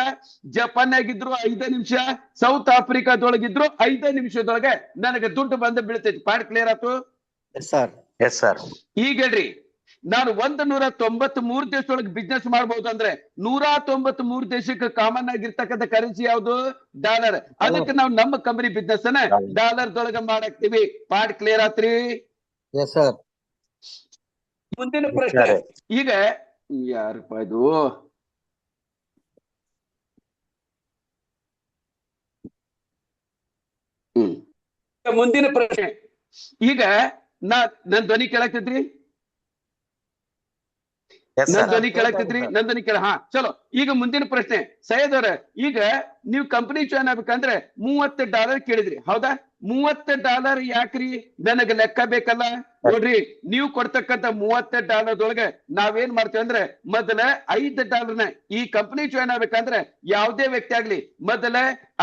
ಜಪಾನ್ನಾಗಿದ್ರು 5 ನಿಮಿಷ, ಸೌತ್ ಆಫ್ರಿಕಾದೊಳಗಿದ್ರು 5 ನಿಮಿಷದೊಳಗೆ ನನಗೆ ದುಡ್ಡು ಬಂದು ಬೀಳ್ತೈತಿ. ಪಾಯಿಂಟ್ ಕ್ಲಿಯರ್ ಆಯ್ತು? Yes, sir. Yes, sir. ಈಗ ಹೇಳ್ರಿ, ನಾನು 193 ದೇಶದೊಳಗೆ ಬಿಸ್ನೆಸ್ ಮಾಡಬಹುದು ಅಂದ್ರೆ 193 ದೇಶಕ್ಕೆ ಕಾಮನ್ ಆಗಿರ್ತಕ್ಕಂಥ ಕರೆನ್ಸಿ ಯಾವುದು? ಡಾಲರ್. ಅದಕ್ಕೆ ನಾವು ನಮ್ಮ ಕಂಪನಿ ಬಿಸ್ನೆಸ್ ಅನ್ನ ಡಾಲರ್ ದೊಳಗೆ ಮಾಡಾಕ್ತಿವಿ. ಪಾಯಿಂಟ್ ಕ್ಲಿಯರ್ ಆತ್ರಿ? Yes, sir. ಮುಂದಿನ ಪ್ರಶ್ನೆ. ಈಗ ಯಾರಪ್ಪ ಇದು? ಮುಂದಿನ ಪ್ರಶ್ನೆ. ಈಗ ನನ್ ಧ್ವನಿ ಕೇಳಾಕ್ತೈತ್ರಿ? Yes, ನನ್ sir. ಧ್ವನಿ ಕೇಳಾಕ್ತೈತ್ರಿ? ನನ್ ಧ್ವನಿ ಕೇಳ. ಹಾ, ಚಲೋ. ಈಗ ಮುಂದಿನ ಪ್ರಶ್ನೆ ಸೈಯದ್ ಅವ್ರ, ಈಗ ನೀವು ಕಂಪನಿ ಜಾಯ್ನ್ ಆಗ್ಬೇಕಂದ್ರೆ $30 ಕೇಳಿದ್ರಿ, ಹೌದಾ? $30 ಯಾಕ್ರಿ? ನನಗೆ ಲೆಕ್ಕ ಬೇಕಲ್ಲ. ನೋಡ್ರಿ, ನೀವು ಕೊಡ್ತಕ್ಕಂತ $30 ನಾವೇನ್ ಮಾಡ್ತೇವೆ ಅಂದ್ರೆ ಮೊದಲ $5 ಈ ಕಂಪನಿ ಜಾಯ್ನ್ ಆಗ್ಬೇಕಂದ್ರೆ ಯಾವುದೇ ವ್ಯಕ್ತಿ ಆಗ್ಲಿ ಮೊದಲ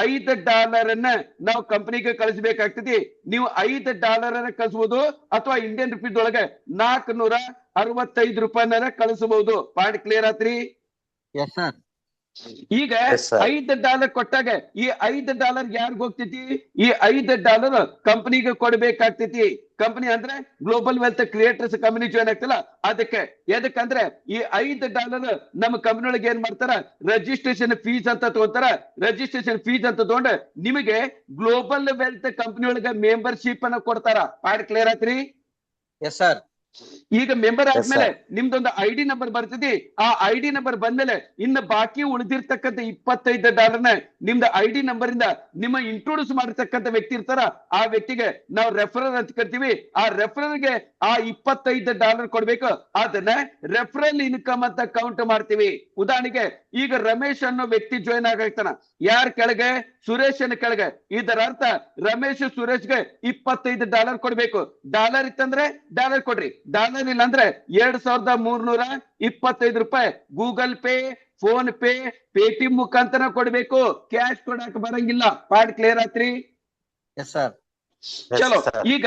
$5 ನಾವು ಕಂಪನಿಗೆ ಕಳಿಸ್ಬೇಕಾಗ್ತದೆ. ನೀವು $5 ಕಳಿಸಬಹುದು ಅಥವಾ ಇಂಡಿಯನ್ ರುಪೀಸ್ ಒಳಗೆ $465 ಕಳಿಸಬಹುದು. ಪಾಯಿಂಟ್ ಕ್ಲಿಯರ್ ಆತ್ರಿ? Yes, sir. ಈಗ Yes, sir. $5 ಕೊಟ್ಟಾಗ ಈ $5 ಯಾರಿಗ ಹೋಗ್ತೈತಿ? ಈ $5 ಕಂಪನಿಗೆ ಕೊಡ್ಬೇಕಾಗ್ತೈತಿ. ಕಂಪನಿ ಅಂದ್ರೆ global wealth creators company join ಆಗ್ತಲ್ಲ ಅದಕ್ಕೆ. ಎದಕ್ಕಂದ್ರೆ ಈ $5 ನಮ್ಮ ಕಂಪನಿ ಒಳಗೆ ಏನ್ ಮಾಡ್ತಾರ? ರಿಜಿಸ್ಟ್ರೇಷನ್ ಫೀಸ್ ಅಂತ ತಗೋತಾರ. ರಿಜಿಸ್ಟ್ರೇಷನ್ ಫೀಸ್ ಅಂತ ತಗೊಂಡು ನಿಮಗೆ ಗ್ಲೋಬಲ್ ವೆಲ್ತ್ ಕಂಪನಿ ಒಳಗೆ ಮೆಂಬರ್ಶಿಪ್ ಅನ್ನ ಕೊಡ್ತಾರ. ಪಾಯಿಂಟ್ ಕ್ಲಿಯರ್ ಆತ್ರಿ? Yes, sir. ಈಗ ಮೆಂಬರ್ Yes, ಆದ್ಮೇಲೆ sir. ನಿಮ್ದೊಂದು ID ನಂಬರ್ ಬರ್ತೈತಿ. ಆ ID ನಂಬರ್ ಬಂದ್ಮೇಲೆ ಇನ್ನು ಬಾಕಿ ಉಳಿದಿರ್ತಕ್ಕಂಥ $25 ನಿಮ್ದು ID ನಂಬರ್ ಇಂದ ನಿಮ್ಮ ಇಂಟ್ರೊಡ್ಯೂಸ್ ಮಾಡಿರ್ತಕ್ಕಂಥ ವ್ಯಕ್ತಿ ಇರ್ತಾರ, ಆ ವ್ಯಕ್ತಿಗೆ ನಾವು ರೆಫರಲ್ ಅಂತ ಕರಿತೀವಿ. ಆ ರೆಫರಲ್ ಗೆ ಆ $25 ಕೊಡ್ಬೇಕು. ಅದನ್ನ ರೆಫರಲ್ ಇನ್ಕಮ್ ಅಂತ ಕೌಂಟ್ ಮಾಡ್ತೀವಿ. ಉದಾಹರಣೆಗೆ ಈಗ ರಮೇಶ್ ಅನ್ನೋ ವ್ಯಕ್ತಿ ಜಾಯ್ನ್ ಆಗಿರ್ತಾನ. ಯಾರ ಕೆಳಗೆ? ಸುರೇಶನ್ ಕೆಳಗೆ. ಇದರ ಅರ್ಥ ರಮೇಶ್ ಸುರೇಶ್ಗೆ $25 ಕೊಡ್ಬೇಕು. ಡಾಲರ್ ಇತ್ತಂದ್ರೆ ಡಾಲರ್ ಕೊಡ್ರಿ, ಡಾಲರ್ ಇಲ್ಲ ಅಂದ್ರೆ $2,325 Google pay, phone pay, Paytm ಮುಖಾಂತರ ಕೊಡ್ಬೇಕು. ಕ್ಯಾಶ್ ಕೊಡಕ್ ಬರಂಗಿಲ್ಲ. ಪಾಯಿಂಟ್ ಕ್ಲಿಯರ್ ಆತ್ರಿ? Yes, sir. Yes, ಚಲೋ. sir. ಈಗ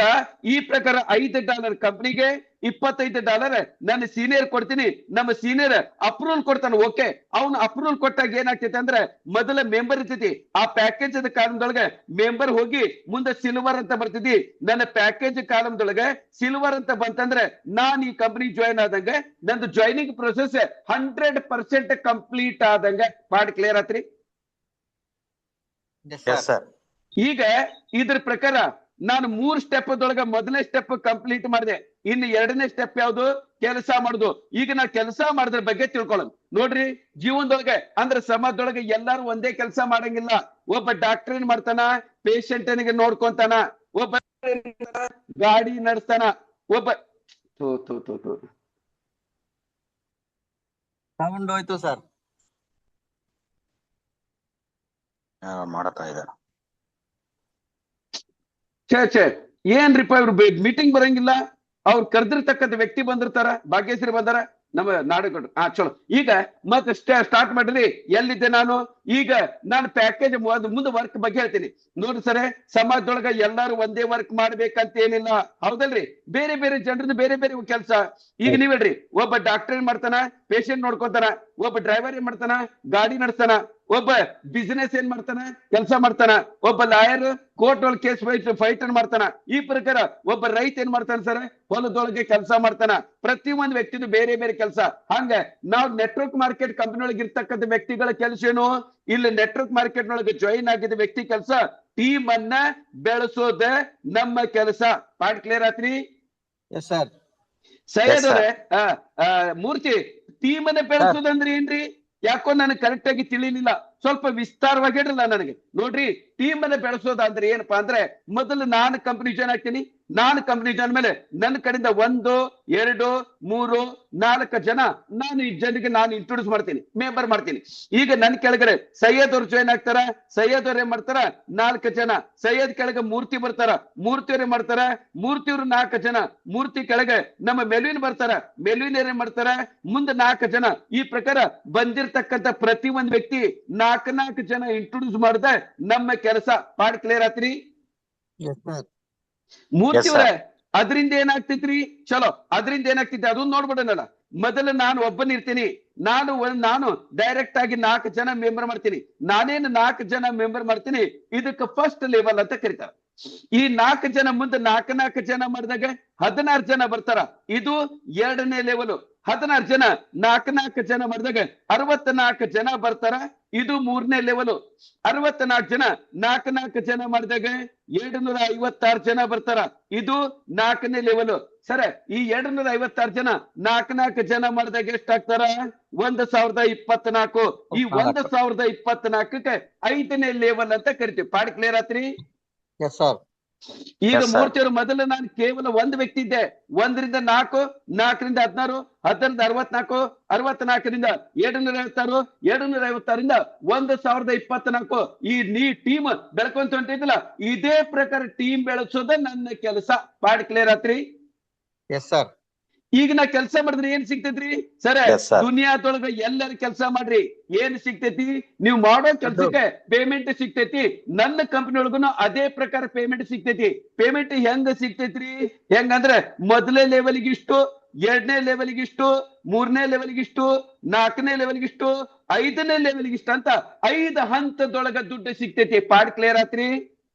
ಈ ಪ್ರಕಾರ $5 ಕಂಪನಿಗೆ, $25 ನನ್ನ ಸೀನಿಯರ್ ಕೊಡ್ತೀನಿ. ನಮ್ಮ ಸೀನಿಯರ್ ಅಪ್ರೂವಲ್ ಕೊಡ್ತಾನೆ. ಓಕೆ, ಅವ್ನು ಅಪ್ರೂವಲ್ ಕೊಟ್ಟಾಗ ಏನಾಗ್ತೈತೆ ಅಂದ್ರೆ ಮೊದಲ ಮೆಂಬರ್ ಇರ್ತೈತಿ. ಆ ಪ್ಯಾಕೇಜ್ ಕಾಲಮ್ದೊಳಗೆ ಮೆಂಬರ್ ಹೋಗಿ ಮುಂದೆ ಸಿಲ್ವರ್ ಅಂತ ಬರ್ತೈತಿ. ನನ್ನ ಪ್ಯಾಕೇಜ್ ಕಾಲಮ್ದೊಳಗೆ ಸಿಲ್ವರ್ ಅಂತ ಬಂತಂದ್ರೆ ನಾನ್ ಈ ಕಂಪನಿ ಜಾಯ್ನ್ ಆದಂಗೆ, ನಂದು ಜಾಯ್ನಿಂಗ್ ಪ್ರೊಸೆಸ್ 100% ಕಂಪ್ಲೀಟ್ ಆದಂಗೆ. ಪಾಯಿಂಟ್ ಕ್ಲಿಯರ್ ಆತ್ರಿ? Yes, Yes, sir. sir. ಈಗ ಇದ್ರ ಪ್ರಕಾರ ನಾನು 3 ಸ್ಟೆಪ್ ದೊಳಗ ಮೊದಲನೇ ಸ್ಟೆಪ್ ಕಂಪ್ಲೀಟ್ ಮಾಡಿದೆ. ಇನ್ನು 2ನೇ ಸ್ಟೆಪ್ ಯಾವುದು? ಕೆಲಸ ಮಾಡುದು. ಈಗ ನಾ ಕೆಲಸ ಮಾಡೋದ್ರ ಬಗ್ಗೆ ತಿಳ್ಕೊಳ್ಳೋಣ. ನೋಡ್ರಿ, ಜೀವನದೊಳಗೆ ಅಂದ್ರೆ ಸಮಾಜದೊಳಗೆ ಎಲ್ಲಾರು ಒಂದೇ ಕೆಲಸ ಮಾಡಂಗಿಲ್ಲ. ಒಬ್ಬ ಡಾಕ್ಟರ್ ಏನ್ ಮಾಡ್ತಾನ? ಪೇಷಂಟ್ ನೋಡ್ಕೊಂತಾನ. ಒಬ್ಬ ಗಾಡಿ ನಡೆಸ್ತಾನ. ಒಬ್ಬ Sound ಹೋಯ್ತು ಸರ್. ಮಾಡ್ತಾ ಇದ್ದಾರೆ. ಛೇ ಏನ್ರಿಪ್ಪ ಇವ್ರು ಮೀಟಿಂಗ್ ಬರಂಗಿಲ್ಲ? ಅವ್ರು ಕರೆದಿರ್ತಕ್ಕಂಥ ವ್ಯಕ್ತಿ ಬಂದಿರ್ತಾರ, ಭಾಗ್ಯಶ್ರೀ ಬಂದಾರ, ನಮ್ಮ ನಾಡುಗಳು ಚಲೋ. ಈಗ ಮತ್ತೆ ಸ್ಟಾರ್ಟ್ ಮಾಡ್ರಿ. ಎಲ್ಲಿದ್ದೆ ನಾನು? ಈಗ ನಾನು ಪ್ಯಾಕೇಜ್ ಮುಂದೆ ವರ್ಕ್ ಬಗ್ಗೆ ಹೇಳ್ತೀನಿ ನೋಡ್ರಿ ಸರ್. ಸಮಾಜದೊಳಗ ಎಲ್ಲಾರು ಒಂದೇ ವರ್ಕ್ ಮಾಡ್ಬೇಕಂತ ಏನಿಲ್ಲ, ಹೌದಲ್ರಿ? ಬೇರೆ ಬೇರೆ ಜನರದ್ದು ಬೇರೆ ಬೇರೆ ಕೆಲಸ. ಈಗ ನೀವ್ ಹೇಳ್ರಿ, ಒಬ್ಬ ಡಾಕ್ಟರ್ ಏನ್ ಮಾಡ್ತಾನ? ಪೇಷಂಟ್ ನೋಡ್ಕೊಂತಾನ. ಒಬ್ಬ ಡ್ರೈವರ್ ಏನ್ ಮಾಡ್ತಾನ? ಗಾಡಿ ನಡೆಸ್ತಾನ. ಒಬ್ಬ ಬಿಸಿನೆಸ್ ಏನ್ ಮಾಡ್ತಾನ? ಕೆಲಸ ಮಾಡ್ತಾನ. ಒಬ್ಬ ಲಾಯರ್ ಕೋರ್ಟ್ ಒಳಗೆ ಕೇಸ್ ಫೈಟ್ ಮಾಡ್ತಾನ. ಈ ಪ್ರಕಾರ ಒಬ್ಬ ರೈತ ಏನ್ ಮಾಡ್ತಾನ ಸರ್? ಹೊಲದೊಳಗೆ ಕೆಲಸ ಮಾಡ್ತಾನ. ಪ್ರತಿ ಒಂದು ವ್ಯಕ್ತಿದು ಬೇರೆ ಬೇರೆ ಕೆಲಸ. ಹಂಗ ನಾವು ನೆಟ್ವರ್ಕ್ ಮಾರ್ಕೆಟ್ ಕಂಪನಿ ಒಳಗೆ ಇರ್ತಕ್ಕಂಥ ವ್ಯಕ್ತಿಗಳ ಕೆಲಸ ಏನು? ಇಲ್ಲಿ ನೆಟ್ವರ್ಕ್ ಮಾರ್ಕೆಟ್ ನೊಳಗೆ ಜಾಯಿನ್ ಆಗಿದ್ದ ವ್ಯಕ್ತಿ ಕೆಲಸ ಟೀಮ್ ಅನ್ನ ಬೆಳೆಸೋದ ನಮ್ಮ ಕೆಲಸ. ಪಾಯಿಂಟ್ ಕ್ಲಿಯರ್ ಆತ್ರಿ? Yes sir. ಸೈಯದ್ ಅವ್ರೆ, ಮೂರ್ತಿ, ಟೀಮ್ ಅನ್ನ ಬೆಳೆಸೋದಂದ್ರೆ ಏನ್ರಿ? ಯಾಕೋ ನನಗೆ ಕರೆಕ್ಟ್ ಆಗಿ ತಿಳಿಲಿಲ್ಲ. ಸ್ವಲ್ಪ ವಿಸ್ತಾರವಾಗಿ ಹೇಳಿರಲ್ಲ ನನಗೆ. ನೋಡ್ರಿ, ಟೀಮ್ ಅನ್ನ ಬೆಳೆಸೋದಂದ್ರೆ ಏನಪ್ಪಾ ಅಂದ್ರೆ, ಮೊದಲು ನಾನು ಕಂಪನಿ ಜಾಯ್ನ್ ಆಗ್ತೀನಿ. ನಾನು ಕಂಪನಿ ಜಾಯ್ನ್ ಮೇಲೆ ನನ್ನ ಕಡೆಯಿಂದ 1, 2, 3, 4 ಜನ ನಾನು ಈ ಜನರಿಗೆ ನಾನು ಇಂಟ್ರೊಡ್ಯೂಸ್ ಮಾಡ್ತೀನಿ, ಮೆಂಬರ್ ಮಾಡ್ತೀನಿ. ಈಗ ನನ್ನ ಕೆಳಗಡೆ ಸೈಯದ್ ಅವ್ರು ಜಾಯ್ನ್ ಆಗ್ತಾರ. ಸೈಯದ್ ಅವ್ರು ಏನ್ ಮಾಡ್ತಾರ? 4 ಜನ. ಸೈಯದ್ ಕೆಳಗೆ ಮೂರ್ತಿ ಬರ್ತಾರ. ಮೂರ್ತಿ ಅವ್ರು ಏನ್ ಮಾಡ್ತಾರ? ಮೂರ್ತಿ ಅವ್ರು 4 ಜನ. ಮೂರ್ತಿ ಕೆಳಗೆ ನಮ್ಮ ಮೆಲ್ವಿನ್ ಬರ್ತಾರ. ಮೆಲ್ವಿನ್ ಏನ್ ಮಾಡ್ತಾರ? ಮುಂದೆ 4 ಜನ. ಈ ಪ್ರಕಾರ ಬಂದಿರ್ತಕ್ಕಂಥ ಪ್ರತಿ ಒಂದ್ ವ್ಯಕ್ತಿ 4 ಜನ ಇಂಟ್ರೊಡ್ಯೂಸ್ ಮಾಡಿದೆ ನಮ್ಮ ಕೆಲಸ. ಪಾಡ್ ಕ್ಲಿಯರ್ ಆತ್ರಿ? Yes sir. ಮೂರ್ತಿ ಅವ್ರೆ, ಅದರಿಂದ ಏನಾಗ್ತೈತ್ರಿ? ಚಲೋ, ಅದರಿಂದ ಏನಾಗ್ತೈತಿ ಅದನ್ನ ನೋಡ್ಬಿಡೋಣಲ್ಲ. ಮೊದಲು ನಾನು ಒಬ್ಬನಿರ್ತೀನಿ. ನಾನು ಡೈರೆಕ್ಟ್ ಆಗಿ 4 ಜನ ಮೆಂಬರ್ ಮಾಡ್ತೀನಿ. ನಾನೇನು 4 ಜನ ಮೆಂಬರ್ ಮಾಡ್ತೀನಿ, ಇದಕ್ಕೆ ಫಸ್ಟ್ ಲೆವೆಲ್ ಅಂತ ಕರೀತಾರೆ. ಈ 4 ಜನ ಮುಂದೆ 4 ಜನ ಮಾಡಿದಾಗ 16 ಜನ ಬರ್ತಾರ. ಇದು 2ನೇ ಲೆವೆಲ್. 16 ಜನ 4 ಜನ ಮಾಡಿದಾಗ 64 ಜನ ಬರ್ತಾರ. ಇದು 3ನೇ ಲೆವೆಲ್. 64 ಜನ 4 ಜನ ಮಾಡಿದಾಗ 256 ಜನ ಬರ್ತಾರ. ಇದು 4ನೇ ಲೆವೆಲ್. ಸರ, ಈ 256 ಜನ 4 ಜನ ಮಾಡಿದಾಗ ಎಷ್ಟಾಗ್ತಾರ? 1024. ಈ 1024ಕ್ಕೆ 5ನೇ ಲೆವೆಲ್ ಅಂತ ಕರಿತೀವಿ. ಪಾಡ್ ಕ್ಲಿಯರ್ ಆತ್ರಿ? Yes sir. ಈಗ Yes, sir. ಮೂರ್ತಿಯವರು ಮೊದಲು ನಾನು ಕೇವಲ ಒಂದು ವ್ಯಕ್ತಿ ಇದ್ದೆ. 1ರಿಂದ 4, 4ರಿಂದ 16, 16ರಿಂದ 64, 64ರಿಂದ 756, 756ರಿಂದ 1024. ಈ ಟೀಮ್ ಬೆಳ್ಕೊಂತ ಹೊಂಟಿದ್ದಿಲ್ಲ, ಇದೇ ಪ್ರಕಾರ ಟೀಮ್ ಬೆಳೆಸೋದ ನನ್ನ ಕೆಲಸ. ಪಾಡ್ ಕ್ಲಿಯರ್ ಆತ್ರಿ? Yes sir. ಈಗ ನಾ ಕೆಲಸ ಮಾಡಿದ್ರೆ ಏನ್ ಸಿಗ್ತೈತ್ರಿ ಸರ? Yes, sir. ದುನಿಯಾದೊಳಗ ಎಲ್ಲರೂ ಕೆಲಸ ಮಾಡ್ರಿ, ಏನ್ ಸಿಗ್ತೈತಿ? ನೀವು ಮಾಡೋ ಕೆಲ್ಸಕ್ಕೆ ಪೇಮೆಂಟ್ ಸಿಗ್ತೈತಿ. ನನ್ನ ಕಂಪನಿ ಒಳಗುನು ಅದೇ ಪ್ರಕಾರ ಪೇಮೆಂಟ್ ಸಿಗ್ತೈತಿ. ಪೇಮೆಂಟ್ ಹೆಂಗ ಸಿಗ್ತೈತ್ರಿ? ಹೆಂಗಂದ್ರೆ ಮೊದಲನೇ ಲೆವೆಲ್ಗೆ ಇಷ್ಟು, 2ನೇ ಲೆವೆಲ್ಗೆ ಇಷ್ಟು, 3ನೇ ಲೆವೆಲ್ಗೆ ಇಷ್ಟು, 4ನೇ ಲೆವೆಲ್ಗೆ ಇಷ್ಟು, 5ನೇ ಲೆವೆಲ್ಗೆ ಇಷ್ಟ ಅಂತ 5 ಹಂತದೊಳಗ ದುಡ್ಡು ಸಿಗ್ತೈತಿ. ಪಾಡ್ ಕ್ಲಿಯರ್ ಆತ್ರಿ?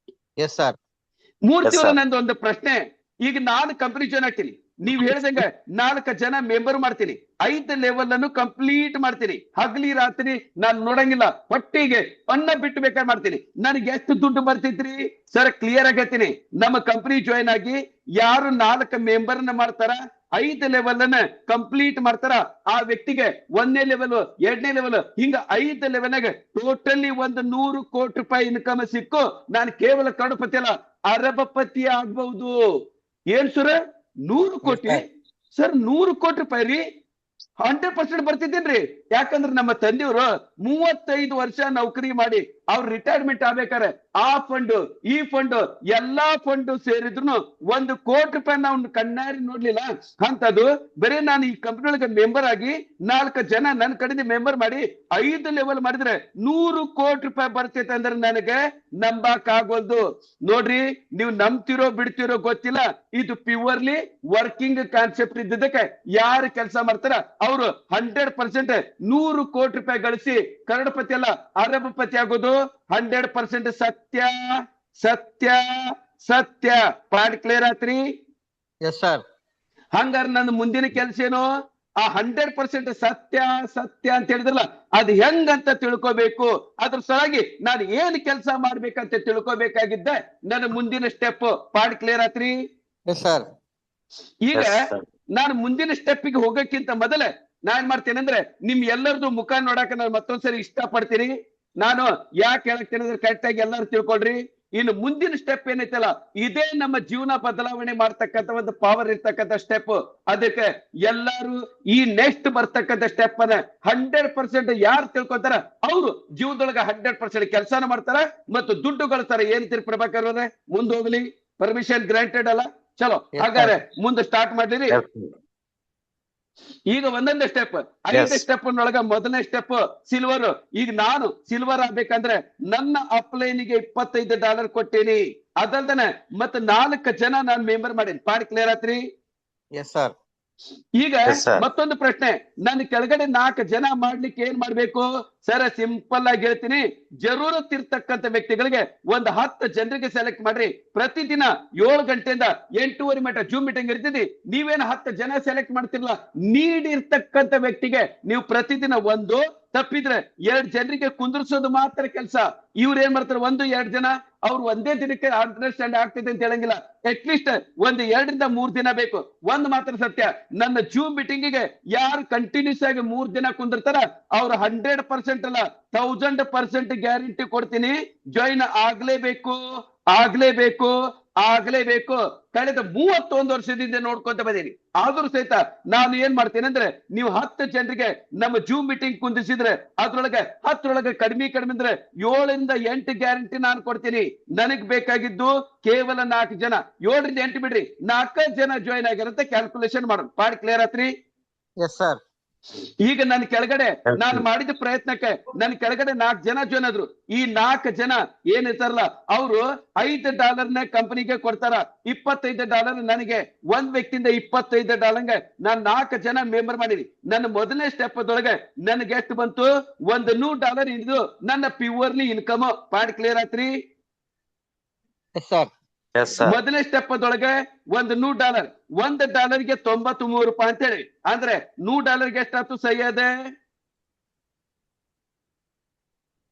Yes sir. ಮೂರ್ತಿ Yes, ಅವರ sir. ನಂದು ಒಂದು ಪ್ರಶ್ನೆ. ಈಗ ನಾನು ಕಂಪನಿ ಜಾಯ್ನ್ ಆಗ್ತೀನಿ. ನೀವ್ ಹೇಳ್ದಂಗ 4 ಜನ ಮೆಂಬರ್ ಮಾಡ್ತೀನಿ. 5 ಲೆವೆಲ್ ಅನ್ನು ಕಂಪ್ಲೀಟ್ ಮಾಡ್ತೀನಿ. ಹಗಲಿ ರಾತ್ರಿ ನಾನು ನೋಡಂಗಿಲ್ಲ. ಹೊಟ್ಟಿಗೆ ಅನ್ನ ಬಿಟ್ಟು ಬೇಕಾದ್ರೆ ಮಾಡ್ತೀನಿ. ನನಗೆ ಎಷ್ಟು ದುಡ್ಡು ಬರ್ತೈತ್ರಿ ಸರ್? ಕ್ಲಿಯರ್ ಆಗತ್ತೀನಿ. ನಮ್ಮ ಕಂಪನಿ ಜಾಯ್ನ್ ಆಗಿ ಯಾರು 4 ಮೆಂಬರ್ನ ಮಾಡ್ತಾರ, 5 ಲೆವೆಲ್ ಅನ್ನ ಕಂಪ್ಲೀಟ್ ಮಾಡ್ತಾರ, ಆ ವ್ಯಕ್ತಿಗೆ 1ನೇ ಲೆವೆಲ್, 2ನೇ ಲೆವೆಲ್, ಹಿಂಗ 5 ಲೆವೆಲ್ನಾಗ ಟೋಟಲಿ 100 ಕೋಟಿ ರೂಪಾಯಿ ಇನ್ಕಮ್ ಸಿಕ್ಕು ನಾನು ಕೇವಲ ಕರೋಡಪತಿ ಅಲ್ಲ, ಅರಬಪತಿ ಆಗ್ಬಹುದು. ಏನ್ ಸರ್? 100 ಕೋಟಿ ಸರ್? 100 ಕೋಟಿ ರೂಪಾಯಿ ರೀ? 100% ಬರ್ತಿದ್ದೇನ್ರಿ. ಯಾಕಂದ್ರೆ ನಮ್ಮ ತಂದೆಯವರು 35 ವರ್ಷ ನೌಕರಿ ಮಾಡಿ ಅವ್ರು ರಿಟೈರ್ಮೆಂಟ್ ಆಗ್ಬೇಕಾರೆ ಆ ಫಂಡ್, ಈ ಫಂಡ್, ಎಲ್ಲಾ ಫಂಡ್ ಸೇರಿದ್ರು 1 ಕೋಟಿ ರೂಪಾಯಿ ನಾವು ಕಣ್ಣಾರಿ ನೋಡ್ಲಿಲ್ಲ. ಅಂತದ್ದು ಬರೀ ನಾನು ಈ ಕಂಪನಿ ಒಳಗೆ ಮೆಂಬರ್ ಆಗಿ 4 ಜನ ನನ್ನ ಕಡೆಯಿಂದ ಮೆಂಬರ್ ಮಾಡಿ 5 ಲೆವೆಲ್ ಮಾಡಿದ್ರೆ 100 ಕೋಟಿ ರೂಪಾಯಿ ಬರ್ತೈತೆ ಅಂದ್ರೆ ನನಗೆ ನಂಬಕ್ ಆಗೋದು. ನೋಡ್ರಿ, ನೀವು ನಂಬ್ತಿರೋ ಬಿಡ್ತಿರೋ ಗೊತ್ತಿಲ್ಲ. ಇದು ಪ್ಯೂರ್ಲಿ ವರ್ಕಿಂಗ್ ಕಾನ್ಸೆಪ್ಟ್ ಇದ್ದದಕ್ಕೆ ಯಾರು ಕೆಲಸ ಮಾಡ್ತಾರ ಅವರು 100% 100 ಕೋಟಿ ರೂಪಾಯಿ ಗಳಿಸಿ ಕರೋಡಪತಿ ಅಲ್ಲ ಅರಬಪತಿ ಆಗೋದು 100% ಸತ್ಯ ಸತ್ಯ ಸತ್ಯ. ಪಾಯಿಂಟ್ ಕ್ಲಿಯರ್ ಆತ್ರಿ? Yes sir. ಹಂಗಾರ ನನ್ನ ಮುಂದಿನ ಕೆಲಸ ಏನು? ಆ 100% ಸತ್ಯ ಸತ್ಯ ಅಂತ ಹೇಳಿದ್ರಲ್ಲ, ಅದ್ ಹೆಂಗಂತ ತಿಳ್ಕೋಬೇಕು. ಅದ್ರ ಸಲುವಾಗಿ ನಾನು ಏನ್ ಕೆಲಸ ಮಾಡ್ಬೇಕಂತ ತಿಳ್ಕೋಬೇಕಾಗಿದ್ದೆ ನನ್ನ ಮುಂದಿನ ಸ್ಟೆಪ್. ಪಾಯಿಂಟ್ ಕ್ಲಿಯರ್ ಆತ್ರಿ? Yes sir. ಈಗ Yes, sir. ನಾನು ಮುಂದಿನ ಸ್ಟೆಪ್ಗೆ ಹೋಗಕ್ಕಿಂತ ಮೊದಲೇ ನಾನ್ ಏನ್ ಮಾಡ್ತೇನೆ ಅಂದ್ರೆ, ನಿಮ್ ಎಲ್ಲರದು ಮುಖ ನೋಡಾಕ ನಾನು ಮತ್ತೊಂದ್ಸರಿ ಇಷ್ಟ ಪಡ್ತೀನಿ. ನಾನು ಯಾಕೆ ಹೇಳಕ್ತೇನೆ ಅಂದ್ರೆ ಕರೆಕ್ಟ್ ಆಗಿ ಎಲ್ಲರೂ ತಿಳ್ಕೊಳ್ರಿ. ಇನ್ನು ಮುಂದಿನ ಸ್ಟೆಪ್ ಏನೈತಲ್ಲ, ಇದೇ ನಮ್ಮ ಜೀವನ ಬದಲಾವಣೆ ಮಾಡ್ತಕ್ಕಂಥ ಒಂದು ಪವರ್ ಇರ್ತಕ್ಕಂಥ ಸ್ಟೆಪ್. ಅದಕ್ಕೆ ಎಲ್ಲಾರು ಈ ನೆಕ್ಸ್ಟ್ ಬರ್ತಕ್ಕಂಥ ಸ್ಟೆಪ್ ಅನ್ನ 100% ಯಾರು ತಿಳ್ಕೊತಾರ ಅವರು ಜೀವನದೊಳಗ 100% ಕೆಲಸನ ಮಾಡ್ತಾರ ಮತ್ತು ದುಡ್ಡು ಗಳಿಸ್ತಾರ. ಏನ್ ಪ್ರಭಾಕರ್ ಅವರೇ, ಮುಂದೆ ಹೋಗ್ಲಿ. ಪರ್ಮಿಷನ್ ಗ್ರಾಂಟೆಡ್ ಅಲ್ಲ? ಚಲೋ, Yes, ಹಾಗಾದ್ರೆ ಮುಂದೆ ಸ್ಟಾರ್ಟ್ ಮಾಡಿರಿ. Yes, sir. ಈಗ ಒಂದೊಂದೇ ಸ್ಟೆಪ್ 5 Yes. ಸ್ಟೆಪ್ ನೊಳಗ ಮೊದಲನೇ ಸ್ಟೆಪ್ ಸಿಲ್ವರ್. ಈಗ ನಾನು ಸಿಲ್ವರ್ ಆಗ್ಬೇಕಂದ್ರೆ ನನ್ನ ಅಪ್ಲೈನಿಗೆ $25 ಕೊಟ್ಟೇನಿ. ಅದಲ್ದನೆ ಮತ್ತ 4 ಜನ ನಾನು ಮೆಂಬರ್ ಮಾಡೀನಿ. ಪಾಯಿಂಟ್ ಕ್ಲಿಯರ್ ಆತ್ರಿ? Yes, sir. ಈಗ Yes, sir. ಮತ್ತೊಂದು ಪ್ರಶ್ನೆ, ನನ್ನ ಕೆಳಗಡೆ 4 ಜನ ಮಾಡ್ಲಿಕ್ಕೆ ಏನ್ ಮಾಡ್ಬೇಕು ಸರ್? ಸಿಂಪಲ್ ಆಗಿ ಹೇಳ್ತೀನಿ, ಜರೂರತ್ ಇರ್ತಕ್ಕಂಥ ವ್ಯಕ್ತಿಗಳಿಗೆ ಒಂದು 10 ಜನರಿಗೆ ಸೆಲೆಕ್ಟ್ ಮಾಡ್ರಿ. ಪ್ರತಿದಿನ 7 ಗಂಟೆಯಿಂದ 8:30 ಮಟ್ಟ ಜೂಮ್ ಮೀಟಿಂಗ್ ಇರ್ತಿದಿ. ನೀವೇನು 10 ಜನ ಸೆಲೆಕ್ಟ್ ಮಾಡ್ತಿರಲ್ಲ, ನೀಡ್ ಇರ್ತಕ್ಕಂಥ ವ್ಯಕ್ತಿಗೆ ನೀವು ಪ್ರತಿದಿನ ಒಂದು, ತಪ್ಪಿದ್ರೆ 2 ಜನರಿಗೆ ಕುಂದ್ರಿಸೋದು ಮಾತ್ರ ಕೆಲಸ. ಇವ್ರು ಏನ್ ಮಾಡ್ತಾರೆ, 1-2 ಜನ ಅವ್ರು ಒಂದೇ ದಿನಕ್ಕೆ ಅಂಡರ್ಸ್ಟ್ಯಾಂಡ್ ಆಗ್ತಿದೆ ಅಂತ ಹೇಳಂಗಿಲ್ಲ. ಅಟ್ಲೀಸ್ಟ್ ಒಂದು 2 ರಿಂದ 3 ದಿನ ಬೇಕು. ಒಂದ್ ಮಾತ್ರ ಸತ್ಯ, ನನ್ನ ಜೂಮ್ ಮೀಟಿಂಗಿಗೆ ಯಾರು ಕಂಟಿನ್ಯೂಸ್ ಆಗಿ 3 ದಿನ ಕುಂದಿರ್ತಾರ ಅವ್ರು 100% ಅಲ್ಲ 1000% ಗ್ಯಾರಂಟಿ ಕೊಡ್ತೀನಿ, ಜಾಯಿನ್ ಆಗ್ಲೇಬೇಕು ಆಗ್ಲೇಬೇಕು ಆಗ್ಲೇಬೇಕು. ಕಳೆದ 31 ವರ್ಷದಿಂದ ನೋಡ್ಕೊಂತ ಬಂದೀನಿ. ಆದ್ರೂ ಸಹಿತ ನಾನು ಏನ್ ಮಾಡ್ತೇನೆ ಅಂದ್ರೆ, ನೀವು 10 ಜನರಿಗೆ ನಮ್ಮ ಜೂಮ್ ಮೀಟಿಂಗ್ ಕುಂದಿಸಿದ್ರೆ ಅದ್ರೊಳಗೆ ಕಡಿಮೆ ಅಂದ್ರೆ 7 ರಿಂದ 8 ಗ್ಯಾರಂಟಿ ನಾನು ಕೊಡ್ತೀನಿ. ನನಗ್ ಬೇಕಾಗಿದ್ದು ಕೇವಲ 4 ಜನ. 7 ರಿಂದ 8 ಬಿಡ್ರಿ, 4 ಜನ ಜಾಯಿನ್ ಆಗಿರುತ್ತೆ ಕ್ಯಾಲ್ಕುಲೇಷನ್ ಮಾಡೋಣ. ಪಾಯಿಂಟ್ ಕ್ಲಿಯರ್ ಆತ್ರಿ? Yes, sir. ಈಗ ನನ್ನ ಕೆಳಗಡೆ ನಾನು ಮಾಡಿದ ಪ್ರಯತ್ನಕ್ಕೆ ನನ್ನ ಕೆಳಗಡೆ 4 ಜನ ಜಾಯ್ನ್ ಆದ್ರು. ಈ 4 ಜನ ಏನಿರ್ತಾರಲ್ಲ ಅವರು $5 ಕಂಪನಿಗೆ ಕೊಡ್ತಾರ, $25 ನನಗೆ. ಒಂದ್ ವ್ಯಕ್ತಿಯಿಂದ $25 ನಾನು 4 ಜನ ಮೆಂಬರ್ ಮಾಡೀನಿ. ನನ್ನ ಮೊದಲನೇ ಸ್ಟೆಪ್ ಅದೊಳಗೆ ನನಗೆ ಎಷ್ಟು ಬಂತು? $100 ಇದು ನನ್ನ ಪ್ಯೂರ್ಲಿ ಇನ್ಕಮ್. ಪಾಯಿಂಟ್ ಕ್ಲಿಯರ್ ಆತ್ರಿ? Yes, sir. Yes, sir. ಮೊದಲನೇ ಸ್ಟೆಪ್ ಅದೊಳಗೆ $100, $1ಗೆ 93 ರೂಪಾಯಿ ಅಂತೇಳಿ. ಅಂದ್ರೆ $100 ಎಷ್ಟಾಯ್ತು ಸಹ್ಯದೆ?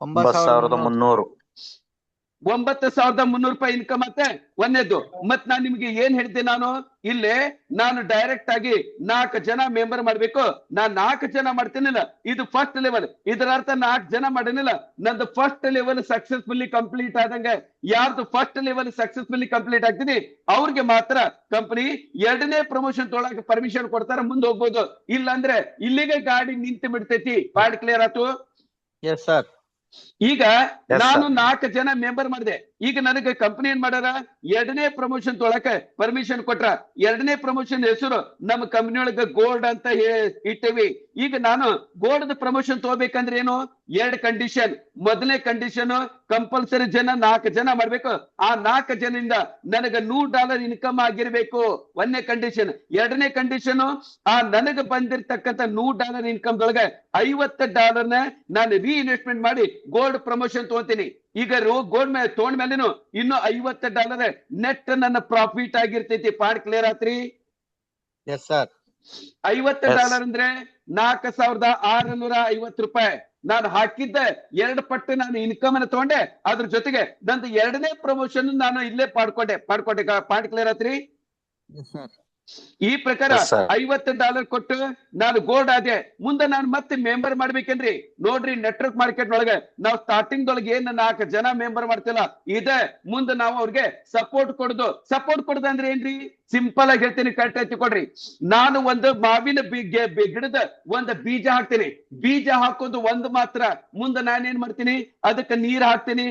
9,300. 9,300 ರೂಪಾಯಿ ಇನ್ಕಮ್ ಮತ್ತೆ ಒಂದೇದು. ಮತ್ ನಾನ್ ನಿಮ್ಗೆ ಏನ್ ಹೇಳ್ದೆ, ನಾನು ಡೈರೆಕ್ಟ್ ಆಗಿ 4 ಜನ ಮೆಂಬರ್ ಮಾಡ್ಬೇಕು. ನಾನ್ 4 ಜನ ಮಾಡ್ತೀನಿಲ್ಲ, ಇದು ಫಸ್ಟ್ ಲೆವೆಲ್. ಇದರ ಅರ್ಥ 4 ಜನ ಮಾಡೇನಿಲ್ಲ, ನಂದು ಫಸ್ಟ್ ಲೆವೆಲ್ ಸಕ್ಸಸ್ಫುಲ್ಲಿ ಕಂಪ್ಲೀಟ್ ಆದಂಗೆ. ಯಾರ್ದು ಫಸ್ಟ್ ಲೆವೆಲ್ ಸಕ್ಸಸ್ಫುಲ್ಲಿ ಕಂಪ್ಲೀಟ್ ಆಗ್ತೀನಿ ಅವ್ರಿಗೆ ಮಾತ್ರ ಕಂಪನಿ 2ನೇ ಪ್ರಮೋಷನ್ ತೊಗೊಳಕ್ಕೆ ಪರ್ಮಿಷನ್ ಕೊಡ್ತಾರ, ಮುಂದೆ ಹೋಗ್ಬೋದು. ಇಲ್ಲ ಅಂದ್ರೆ ಇಲ್ಲಿಗೆ ಗಾಡಿ ನಿಂತು ಬಿಡ್ತೈತಿ. ಪಾಯಿಂಟ್ ಕ್ಲಿಯರ್ ಆಯ್ತು? Yes, sir. ಈಗ Yes, ನಾನು sir. 4 ಜನ ಮೆಂಬರ್ ಮಾಡಿದೆ. ಈಗ ನನಗೆ ಕಂಪನಿ ಏನ್ ಮಾಡ್ಯಾರ, 2ನೇ ಪ್ರಮೋಷನ್ ತೊಗೊಳಕ್ಕೆ ಪರ್ಮಿಷನ್ ಕೊಟ್ರ. 2ನೇ ಪ್ರಮೋಷನ್ ಹೆಸರು ನಮ್ಮ ಕಂಪನಿ ಒಳಗೆ ಗೋಲ್ಡ್ ಅಂತ ಇಟ್ಟೇವಿ. ಈಗ ನಾನು ಗೋಲ್ಡ್ ಪ್ರಮೋಷನ್ ತಗೋಬೇಕಂದ್ರೆ ಏನು? 2 ಕಂಡೀಷನ್. ಮೊದಲನೇ ಕಂಡೀಷನ್, ಕಂಪಲ್ಸರಿ 4 ಜನ ಮಾಡ್ಬೇಕು. ಆ 4 ಜನರಿಂದ ನನಗೆ $100 ಇನ್ಕಮ್ ಆಗಿರ್ಬೇಕು, 1ನೇ ಕಂಡೀಷನ್. 2ನೇ ಕಂಡೀಷನ್, ಆ ನನಗೆ ಬಂದಿರ್ತಕ್ಕಂಥ $100 ಇನ್ಕಮ್ ದೊಳಗೆ $50 ನಾನು ರೀಇನ್ವೆಸ್ಟ್ಮೆಂಟ್ ಮಾಡಿ ಗೋಲ್ಡ್ ಪ್ರಮೋಷನ್ ತಗೋತೀನಿ. ಈಗ ಗೋಲ್ಡ್ ಮೇಲೆ ತಗೊಂಡ ಮೇಲೇನು ಇನ್ನು $50 ನೆಟ್ ನನ್ನ ಪ್ರಾಫಿಟ್ ಆಗಿರ್ತೈತಿ. ಪಾಯಿಂಟ್ ಕ್ಲಿಯರ್ ಆತ್ರಿ? Yes, sir. $50 ಅಂದ್ರೆ 4,650 ರೂಪಾಯಿ. ನಾನು ಹಾಕಿದ್ದ 2 ಪಟ್ಟು ನಾನು ಇನ್ಕಮ್ ಅನ್ನ ತಗೊಂಡೆ, ಅದ್ರ ಜೊತೆಗೆ ನಂದು 2ನೇ ಪ್ರಮೋಷನ್ ನಾನು ಇಲ್ಲೇ ಪಾಡ್ಕೊಂಡೆ. ಪಾಯಿಂಟ್ ಕ್ಲಿಯರ್ ಆತ್ರಿ? Yes, sir. ಈ ಪ್ರಕಾರ Yes, sir. $50 ಕೊಟ್ಟು ನಾನು ಗೋಲ್ಡ್ ಆದೆ. ಮುಂದೆ ನಾನು ಮತ್ತೆ ಮೆಂಬರ್ ಮಾಡ್ಬೇಕೇನ್ರಿ? ನೋಡ್ರಿ, ನೆಟ್ವರ್ಕ್ ಮಾರ್ಕೆಟ್ ಒಳಗೆ ನಾವು ಸ್ಟಾರ್ಟಿಂಗ್ ದೊಳಗೆ ಏನ್ 4 ಜನ ಮೆಂಬರ್ ಮಾಡ್ತಿಲ್ಲ ಇದೆ, ಮುಂದೆ ನಾವು ಅವ್ರಿಗೆ ಸಪೋರ್ಟ್ ಕೊಡುದು ಅಂದ್ರೆ ಏನ್ರಿ? ಸಿಂಪಲ್ ಆಗಿ ಹೇಳ್ತೀನಿ, ಕರೆಕ್ಟ್ ಆಯ್ತು ಕೊಡ್ರಿ. ನಾನು ಒಂದು ಮಾವಿನ ಗಿಡದ ಒಂದು ಬೀಜ ಹಾಕ್ತೀನಿ. ಬೀಜ ಹಾಕೋದು ಒಂದು ಮಾತ್ರ. ಮುಂದೆ ನಾನೇನ್ ಮಾಡ್ತೀನಿ, ಅದಕ್ಕೆ ನೀರ್ ಹಾಕ್ತೀನಿ,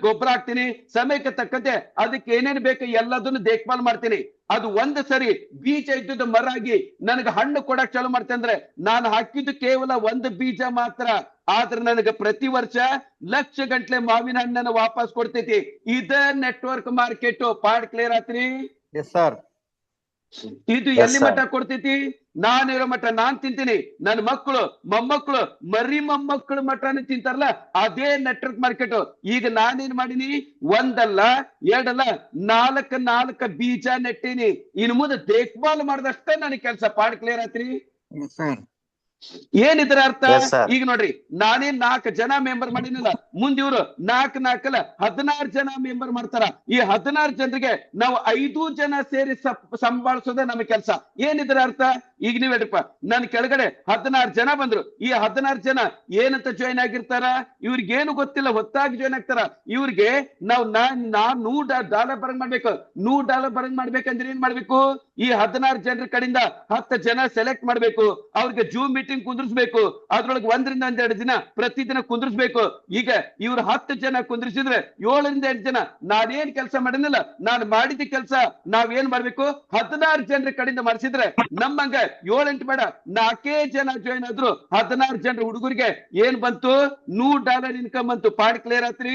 ಗೊಬ್ಬರ ಹಾಕ್ತೀನಿ, ಸಮಯಕ್ಕೆ ತಕ್ಕಂತೆ ಅದಕ್ಕೆ ಏನೇನ್ ಬೇಕು ಎಲ್ಲದನ್ನು ದೇಖ್ಭಾಲ್ ಮಾಡ್ತೀನಿ. ಅದು ಒಂದು ಸರಿ ಬೀಜ ಇದ್ದುದು ಮರ ಆಗಿ ನನಗೆ ಹಣ್ಣು ಕೊಡಕ್ ಚಾಲು ಮಾಡ್ತೇನೆ ಅಂದ್ರೆ ನಾನು ಹಾಕಿದ್ದು ಕೇವಲ ಒಂದು ಬೀಜ ಮಾತ್ರ. ಆದ್ರೆ ನನಗೆ ಪ್ರತಿ ವರ್ಷ ಲಕ್ಷ ಗಂಟ್ಲೆ ಮಾವಿನ ಹಣ್ಣನ್ನು ವಾಪಸ್ ಕೊಡ್ತೈತಿ. ಇದ ನೆಟ್ವರ್ಕ್ ಮಾರ್ಕೆಟ್. ಪಾಯಿಂಟ್ ಕ್ಲಿಯರ್ ಆತ್ರಿ? Yes, sir. ಇದು Yes, ಎಲ್ಲಿ sir. ಮಟ್ಟ ಕೊಡ್ತೈತಿ? ನಾನಿರೋ ಮಟ್ಟ ನಾನ್ ತಿಂತೀನಿ, ನನ್ನ ಮಕ್ಕಳು, ಮೊಮ್ಮಕ್ಕಳು, ಮರಿ ಮೊಮ್ಮಕ್ಕಳು ಮಟ್ಟನು ತಿಂತಾರಲ್ಲ, ಅದೇ ನೆಟ್ವರ್ಕ್ ಮಾರ್ಕೆಟ್. ಈಗ ನಾನೇನ್ ಮಾಡೀನಿ, ಒಂದಲ್ಲ ಎರಡಲ್ಲ 4 ಬೀಜ ನೆಟ್ಟೀನಿ. ಇನ್ನು ಮುಂದೆ ದೇಖ್ಭಾಲ್ ಮಾಡ್ದಷ್ಟೇ ನನಗೆ ಕೆಲಸ. ಪಾಯಿಂಟ್ ಕ್ಲಿಯರ್ ಆತ್ರಿ? Yes, sir. ಏನಿದ್ರ ಅರ್ಥ? Yes, sir. ಈಗ ನೋಡ್ರಿ, ನಾನೇ 4 ಜನ ಮೆಂಬರ್ ಮಾಡಿನಿಲ್ಲ, ಮುಂದೆ ಇವ್ರು 4 16 ಜನ ಮೆಂಬರ್ ಮಾಡ್ತಾರ. ಈ 16 ಜನರಿಗೆ ನಾವು 5 ಜನ ಸೇರಿ ಸಂಭಾಳಿಸೋದೇ ನಮ್ಮ ಕೆಲಸ. ಏನಿದ್ರ ಅರ್ಥ? ಈಗ ನೀವ್ ಹೇಳ್ರಪ್ಪ, ನನ್ ಕೆಳಗಡೆ 16 ಜನ ಬಂದ್ರು. ಈ 16 ಜನ ಏನಂತ ಜಾಯಿನ್ ಆಗಿರ್ತಾರ? ಇವ್ರಿಗೇನು ಗೊತ್ತಿಲ್ಲ, ಹೊತ್ತಾಗಿ ಜಾಯಿನ್ ಆಗ್ತಾರ. ಇವ್ರಿಗೆ ನಾವು $100 ಬರಂಗ್ ಮಾಡ್ಬೇಕು. $100 ಬರಂಗ್ ಮಾಡ್ಬೇಕಂದ್ರೆ ಏನ್ ಮಾಡ್ಬೇಕು? ಈ 16 ಜನರ ಕಡೆಯಿಂದ 10 ಜನ ಸೆಲೆಕ್ಟ್ ಮಾಡ್ಬೇಕು. ಅವ್ರಿಗೆ ಜೂಮ್ ಮೀಟಿಂಗ್ ಕುಂದ್ರಿಸ್ಬೇಕು. ಅದ್ರೊಳಗೆ 1 ರಿಂದ 2 ದಿನ ಪ್ರತಿದಿನ ಕುಂದ್ರಿಸ್ಬೇಕು. ಈಗ ಇವ್ರು 10 ಜನ ಕುಂದ್ರಿಸಿದ್ರೆ 7 ರಿಂದ 8 ಜನ ನಾನೇನ್ ಕೆಲಸ ಮಾಡಿನಿಲ್ಲ, ನಾನು ಮಾಡಿದ ಕೆಲಸ ನಾವೇನ್ ಮಾಡ್ಬೇಕು? 16 ಜನರ ಕಡೆಯಿಂದ ಮಾಡಿಸಿದ್ರೆ ನಮ್ಮಂಗ 7-8 ಬೇಡ, 4 ಜನ ಜಾಯಿನ್ ಆದ್ರು, 16 ಜನರ ಹುಡುಗರಿಗೆ ಏನ್ ಬಂತು? $100 ಇನ್ಕಮ್ ಬಂತು. ಪಾಯಿಂಟ್ ಕ್ಲಿಯರ್ ಆತ್ರಿ?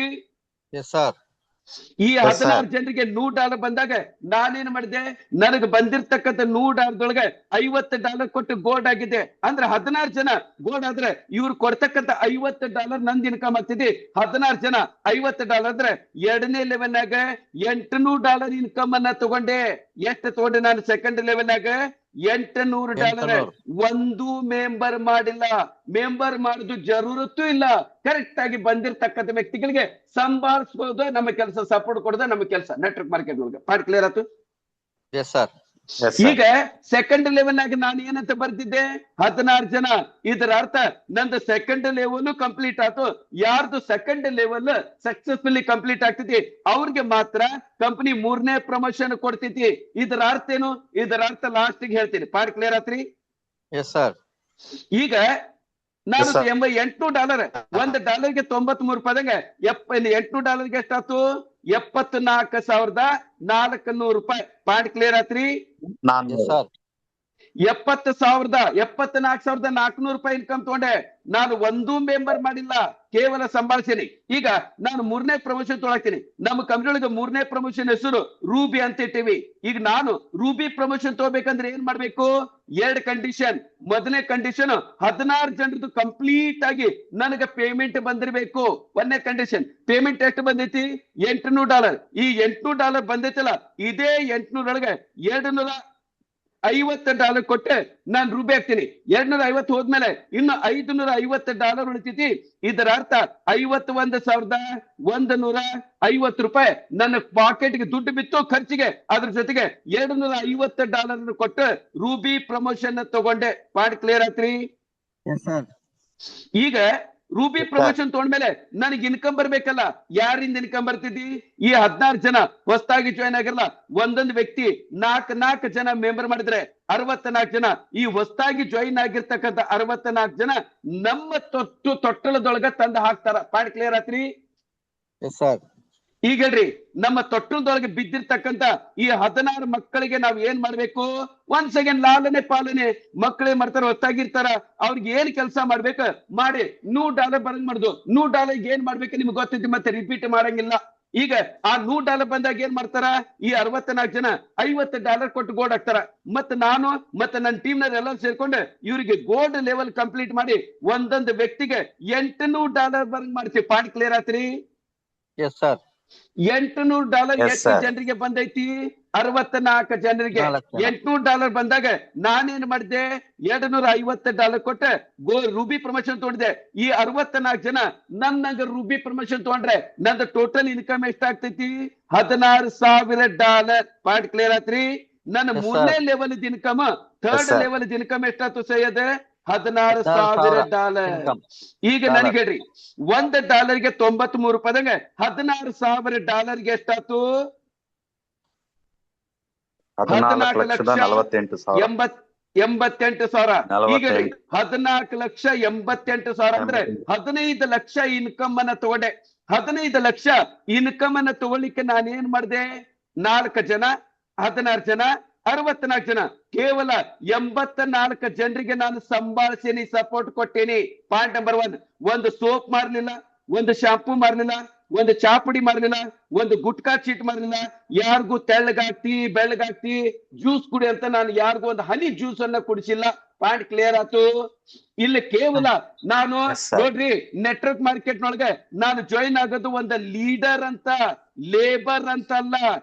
Yes, sir. ಈ Yes, sir. 16 ಜನರಿಗೆ $100 ಬಂದಾಗ ನಾನೇನ್ ಮಾಡಿದೆ? ನನಗೆ ಬಂದಿರ್ತಕ್ಕಂಥ $100 $50 ಕೊಟ್ಟು ಗೋಲ್ಡ್ ಆಗಿದೆ. ಅಂದ್ರೆ 16 ಜನ ಗೋಲ್ಡ್ ಆದ್ರೆ ಇವ್ರು ಕೊಡ್ತಕ್ಕಂಥ $50 ನಂದು ಇನ್ಕಮ್ ಆಗ್ತಿದೆ. 16 ಜನ $50 ಅಂದ್ರೆ ಎರಡನೇ ಲೆವೆಲ್ನಾಗ $800 ಇನ್ಕಮ್ ಅನ್ನ ತಗೊಂಡೆ. ಎಷ್ಟು ತಗೊಂಡೆ ನಾನು ಸೆಕೆಂಡ್ ಲೆವೆಲ್ನಾಗ? $800. ಒಂದು ಮೆಂಬರ್ ಮಾಡಿಲ್ಲ. ಮೆಂಬರ್ ಮಾಡುದು ಜರೂರತ್ತು ಇಲ್ಲ. ಕರೆಕ್ಟ್ ಆಗಿ ಬಂದಿರ್ತಕ್ಕಂಥ ವ್ಯಕ್ತಿಗಳಿಗೆ ಸಂಭಾಳಿಸಬಹುದು. ನಮ್ಮ ಕೆಲಸ ಸಪೋರ್ಟ್ ಕೊಡೋದು ನಮ್ಮ ಕೆಲಸ ನೆಟ್ವರ್ಕ್ ಮಾರ್ಕೆಟ್ ಒಳಗೆ. ಪಾಯಿಂಟ್ ಕ್ಲಿಯರ್ ಆಯ್ತು? Yes, sir. Yes, sir. ಈಗ ಸೆಕೆಂಡ್ ಲೆವೆಲ್ ನಾಗ ನಾನು ಏನಂತ ಬರ್ತಿದ್ದೆ? 16 ಜನ. ಇದರ ಅರ್ಥ ನಂದು ಸೆಕೆಂಡ್ ಲೆವೆಲ್ ಕಂಪ್ಲೀಟ್ ಆಯ್ತು. ಯಾರ್ದು ಸೆಕೆಂಡ್ ಲೆವೆಲ್ ಸಕ್ಸಸ್ಫುಲಿ ಕಂಪ್ಲೀಟ್ ಆಗ್ತೈತಿ ಅವ್ರಿಗೆ ಮಾತ್ರ ಕಂಪನಿ 3ನೇ ಪ್ರಮೋಷನ್ ಕೊಡ್ತೈತಿ. ಇದರ ಅರ್ಥ ಏನು? ಇದರ ಅರ್ಥ ಲಾಸ್ಟ್ ಗೆ ಹೇಳ್ತೀನಿ. ಪಾಯಿಂಟ್ ಕ್ಲಿಯರ್ ಆತ್ರಿ? Yes, sir. ಈಗ ನಾನು Yes, sir. $800 $1 93 ರೂಪಾಯಿದಾಗ $800 ಎಷ್ಟಾಯ್ತು? 74,400 ರೂಪಾಯಿ. ಪಾಯಿಂಟ್ ಕ್ಲಿಯರ್ ಆತ್ರಿ? Yes, sir. 74,400 ರೂಪಾಯಿ ಇನ್ಕಮ್ ತಗೊಂಡೆ. ನಾನು ಒಂದು ಮೆಂಬರ್ ಮಾಡಿಲ್ಲ, ಕೇವಲ ಸಂಭಾಳಿಸೀನಿ. ಈಗ ನಾನು 3ನೇ ಪ್ರಮೋಷನ್ ತೊಗೊಳತೀನಿ. ನಮ್ಮ ಕಂಪನಿಯೊಳಗೆ 3ನೇ ಪ್ರಮೋಷನ್ ಹೆಸರು ರೂಬಿ ಅಂತ ಇಟ್ಟಿವಿ. ಈಗ ನಾನು ರೂಬಿ ಪ್ರಮೋಷನ್ ತಗೋಬೇಕಂದ್ರೆ ಏನ್ ಮಾಡ್ಬೇಕು? 2 ಕಂಡೀಷನ್. ಮೊದಲನೇ ಕಂಡೀಷನ್ 16 ಜನರದ್ದು ಕಂಪ್ಲೀಟ್ ಆಗಿ ನನಗೆ ಪೇಮೆಂಟ್ ಬಂದಿರಬೇಕು. 1ನೇ ಕಂಡೀಷನ್. ಪೇಮೆಂಟ್ ಎಷ್ಟು ಬಂದೈತಿ? $800. ಈ $800 ಬಂದೈತಲ್ಲ, ಇದೇ 800 ಒಳಗೆ $250 ಕೊಟ್ಟೆ ನಾನು ರೂಬಿ ಹಾಕ್ತೀನಿ. 250 ಹೋದ್ಮೇಲೆ ಇನ್ನು $550 ಉಳಿತೈತಿ. ಇದರ ಅರ್ಥ 51,150 ರೂಪಾಯಿ ನನ್ನ ಪಾಕೆಟ್ಗೆ ದುಡ್ಡು ಬಿತ್ತು ಖರ್ಚಿಗೆ. ಅದ್ರ ಜೊತೆಗೆ $250 ಕೊಟ್ಟು ರೂಬಿ ಪ್ರಮೋಷನ್ ತಗೊಂಡೆ. ಪಾಯಿಂಟ್ ಕ್ಲಿಯರ್ ಆತ್ರಿ? Yes, sir. ಈಗ ರೂಬಿ ಪ್ರಮೋಷನ್ ತಗೊಂಡ್ಮೇಲೆ ನನಗೆ ಇನ್ಕಮ್ ಬರ್ಬೇಕಲ್ಲ. ಯಾರಿಂದ ಇನ್ಕಮ್ ಬರ್ತಿದ್ದಿ? ಈ 16 ಜನ ಹೊಸದಾಗಿ ಜಾಯ್ನ್ ಆಗಿರಲ್ಲ. ಒಂದೊಂದು ವ್ಯಕ್ತಿ 4 ಜನ ಮೆಂಬರ್ ಮಾಡಿದ್ರೆ 64 ಜನ. ಈ ಹೊಸದಾಗಿ ಜಾಯಿನ್ ಆಗಿರ್ತಕ್ಕಂಥ 64 ಜನ ನಮ್ಮ ತೊಟ್ಟಲದೊಳಗ ತಂದು ಹಾಕ್ತಾರ. ಪಾಯಿಂಟ್ ಕ್ಲಿಯರ್ ಆತ್ರಿ? Yes, sir. ಈಗ ಹೇಳ್ರಿ, ನಮ್ಮ ತೊಟ್ಟಲದೊಳಗೆ ಬಿದ್ದಿರ್ತಕ್ಕಂಥ ಈ 16 ಮಕ್ಕಳಿಗೆ ನಾವ್ ಏನ್ ಮಾಡ್ಬೇಕು? ಒಂದ್ ಸೆಕೆಂಡ್ ಲಾಲನೆ ಪಾಲನೆ. ಮಕ್ಕಳೇ ಮಾಡ್ತಾರ, ಹೊತ್ತಾಗಿರ್ತಾರ, ಅವ್ರಿಗೆ ಏನ್ ಕೆಲಸ ಮಾಡ್ಬೇಕು ಮಾಡಿ $100 ಬರಂಗ್ ಮಾಡುದು. $100 ಏನ್ ಮಾಡ್ಬೇಕು ನಿಮ್ಗೆ ಗೊತ್ತೈತಿ, ಮತ್ತೆ ರಿಪೀಟ್ ಮಾಡಂಗಿಲ್ಲ. ಈಗ ಆ $100 ಬಂದಾಗ ಏನ್ ಮಾಡ್ತಾರ? ಈ 64 ಜನ $50 ಕೊಟ್ಟು ಗೋಲ್ಡ್ ಹಾಕ್ತಾರ. ಮತ್ತೆ ನಾನು ಮತ್ತೆ ನನ್ನ ಟೀಮ್ ನ ಎಲ್ಲ ಸೇರ್ಕೊಂಡು ಇವರಿಗೆ ಗೋಲ್ಡ್ ಲೆವೆಲ್ ಕಂಪ್ಲೀಟ್ ಮಾಡಿ ಒಂದೊಂದು ವ್ಯಕ್ತಿಗೆ $800 ಬರಂಗ್ ಮಾಡ್ತೀವಿ. ಪಾಯಿಂಟ್ ಕ್ಲಿಯರ್ ಆತ್ರಿ? Yes, sir. $800 Yes, ಎಷ್ಟು sir. ಜನರಿಗೆ ಬಂದೈತಿ? 64 ಜನರಿಗೆ. 4 ಜನ. $800 ಬಂದಾಗ ನಾನೇನ್ ಮಾಡಿದೆ? $250 ಕೊಟ್ಟೆ ರೂಬಿ ಪ್ರಮೋಷನ್ ತಗೊಂಡಿದೆ. ಈ 64 ಜನ ನನ್ನಂಗ ರೂಬಿ ಪ್ರಮೋಷನ್ ತಗೊಂಡ್ರೆ ನಂದು ಟೋಟಲ್ ಇನ್ಕಮ್ ಎಷ್ಟಾಗ್ತೈತಿ? $16,000. ಪಾಯಿಂಟ್ ಕ್ಲಿಯರ್ ಆತ್ರಿ? ನನ್ನ Yes, sir. 3ನೇ level income, third sir. Level income ಎಷ್ಟಾಯ್ತು ಸೈಯದ್? $16,000. Income. ಈಗ ನನಗೆ ಹೇಳ್ರಿ, $1 ಗೆ 93 ರೂಪಾಯಿದಾಗ $16,000 ಎಷ್ಟಾಯ್ತು? 14,48,000. 88,000. ಈಗ ಹೇಳ್ರಿ, 14,88,000 ಅಂದ್ರೆ 15 ಲಕ್ಷ ಇನ್ಕಮ್ ಅನ್ನ ತಗೊಂಡೆ. 15 ಲಕ್ಷ ಇನ್ಕಮ್ ಅನ್ನ ತಗೊಳ್ಳಿಕ್ಕೆ ನಾನು ಏನ್ ಮಾಡಿದೆ? 4 ಜನ, 16 ಜನ, 64 ಜನ, ಕೇವಲ 84 ಜನರಿಗೆ ನಾನು ಸಂಭಾಳಿಸೀನಿ, ಸಪೋರ್ಟ್ ಕೊಟ್ಟೇನಿ. Point number 1. ಒಂದು ಸೋಪ್ ಮಾರ್ಲಿಲ್ಲ, ಒಂದು ಶಾಂಪೂ ಮಾರ್ಲಿಲ್ಲ, ಒಂದು ಚಾಪುಡಿ ಮಾರ್ಲಿಲ್ಲ, ಒಂದು ಗುಟ್ಕಾ ಚೀಟ್ ಮಾರ್ಲಿಲ್ಲ. ಯಾರಿಗೂ ತೆಳ್ಳಗಾಗ್ತಿ ಬೆಳ್ಳಗಾಗ್ತಿ ಜ್ಯೂಸ್ ಕುಡಿ ಅಂತ ನಾನು ಯಾರಿಗೂ ಒಂದು ಹನಿ ಜ್ಯೂಸ್ ಅನ್ನ ಕುಡಿಸಿಲ್ಲ. ಪಾಯಿಂಟ್ ಕ್ಲಿಯರ್ ಆಯ್ತು? ಇಲ್ಲಿ ಕೇವಲ ನಾನು Yes, sir. ನೋಡ್ರಿ, ನೆಟ್ವರ್ಕ್ ಮಾರ್ಕೆಟ್ ನೊಳಗೆ ನಾನು ಜಾಯಿನ್ ಆಗೋದು ಒಂದು ಲೀಡರ್ ಅಂತ, ಲೇಬರ್ ಅಂತ ಅಲ್ಲ.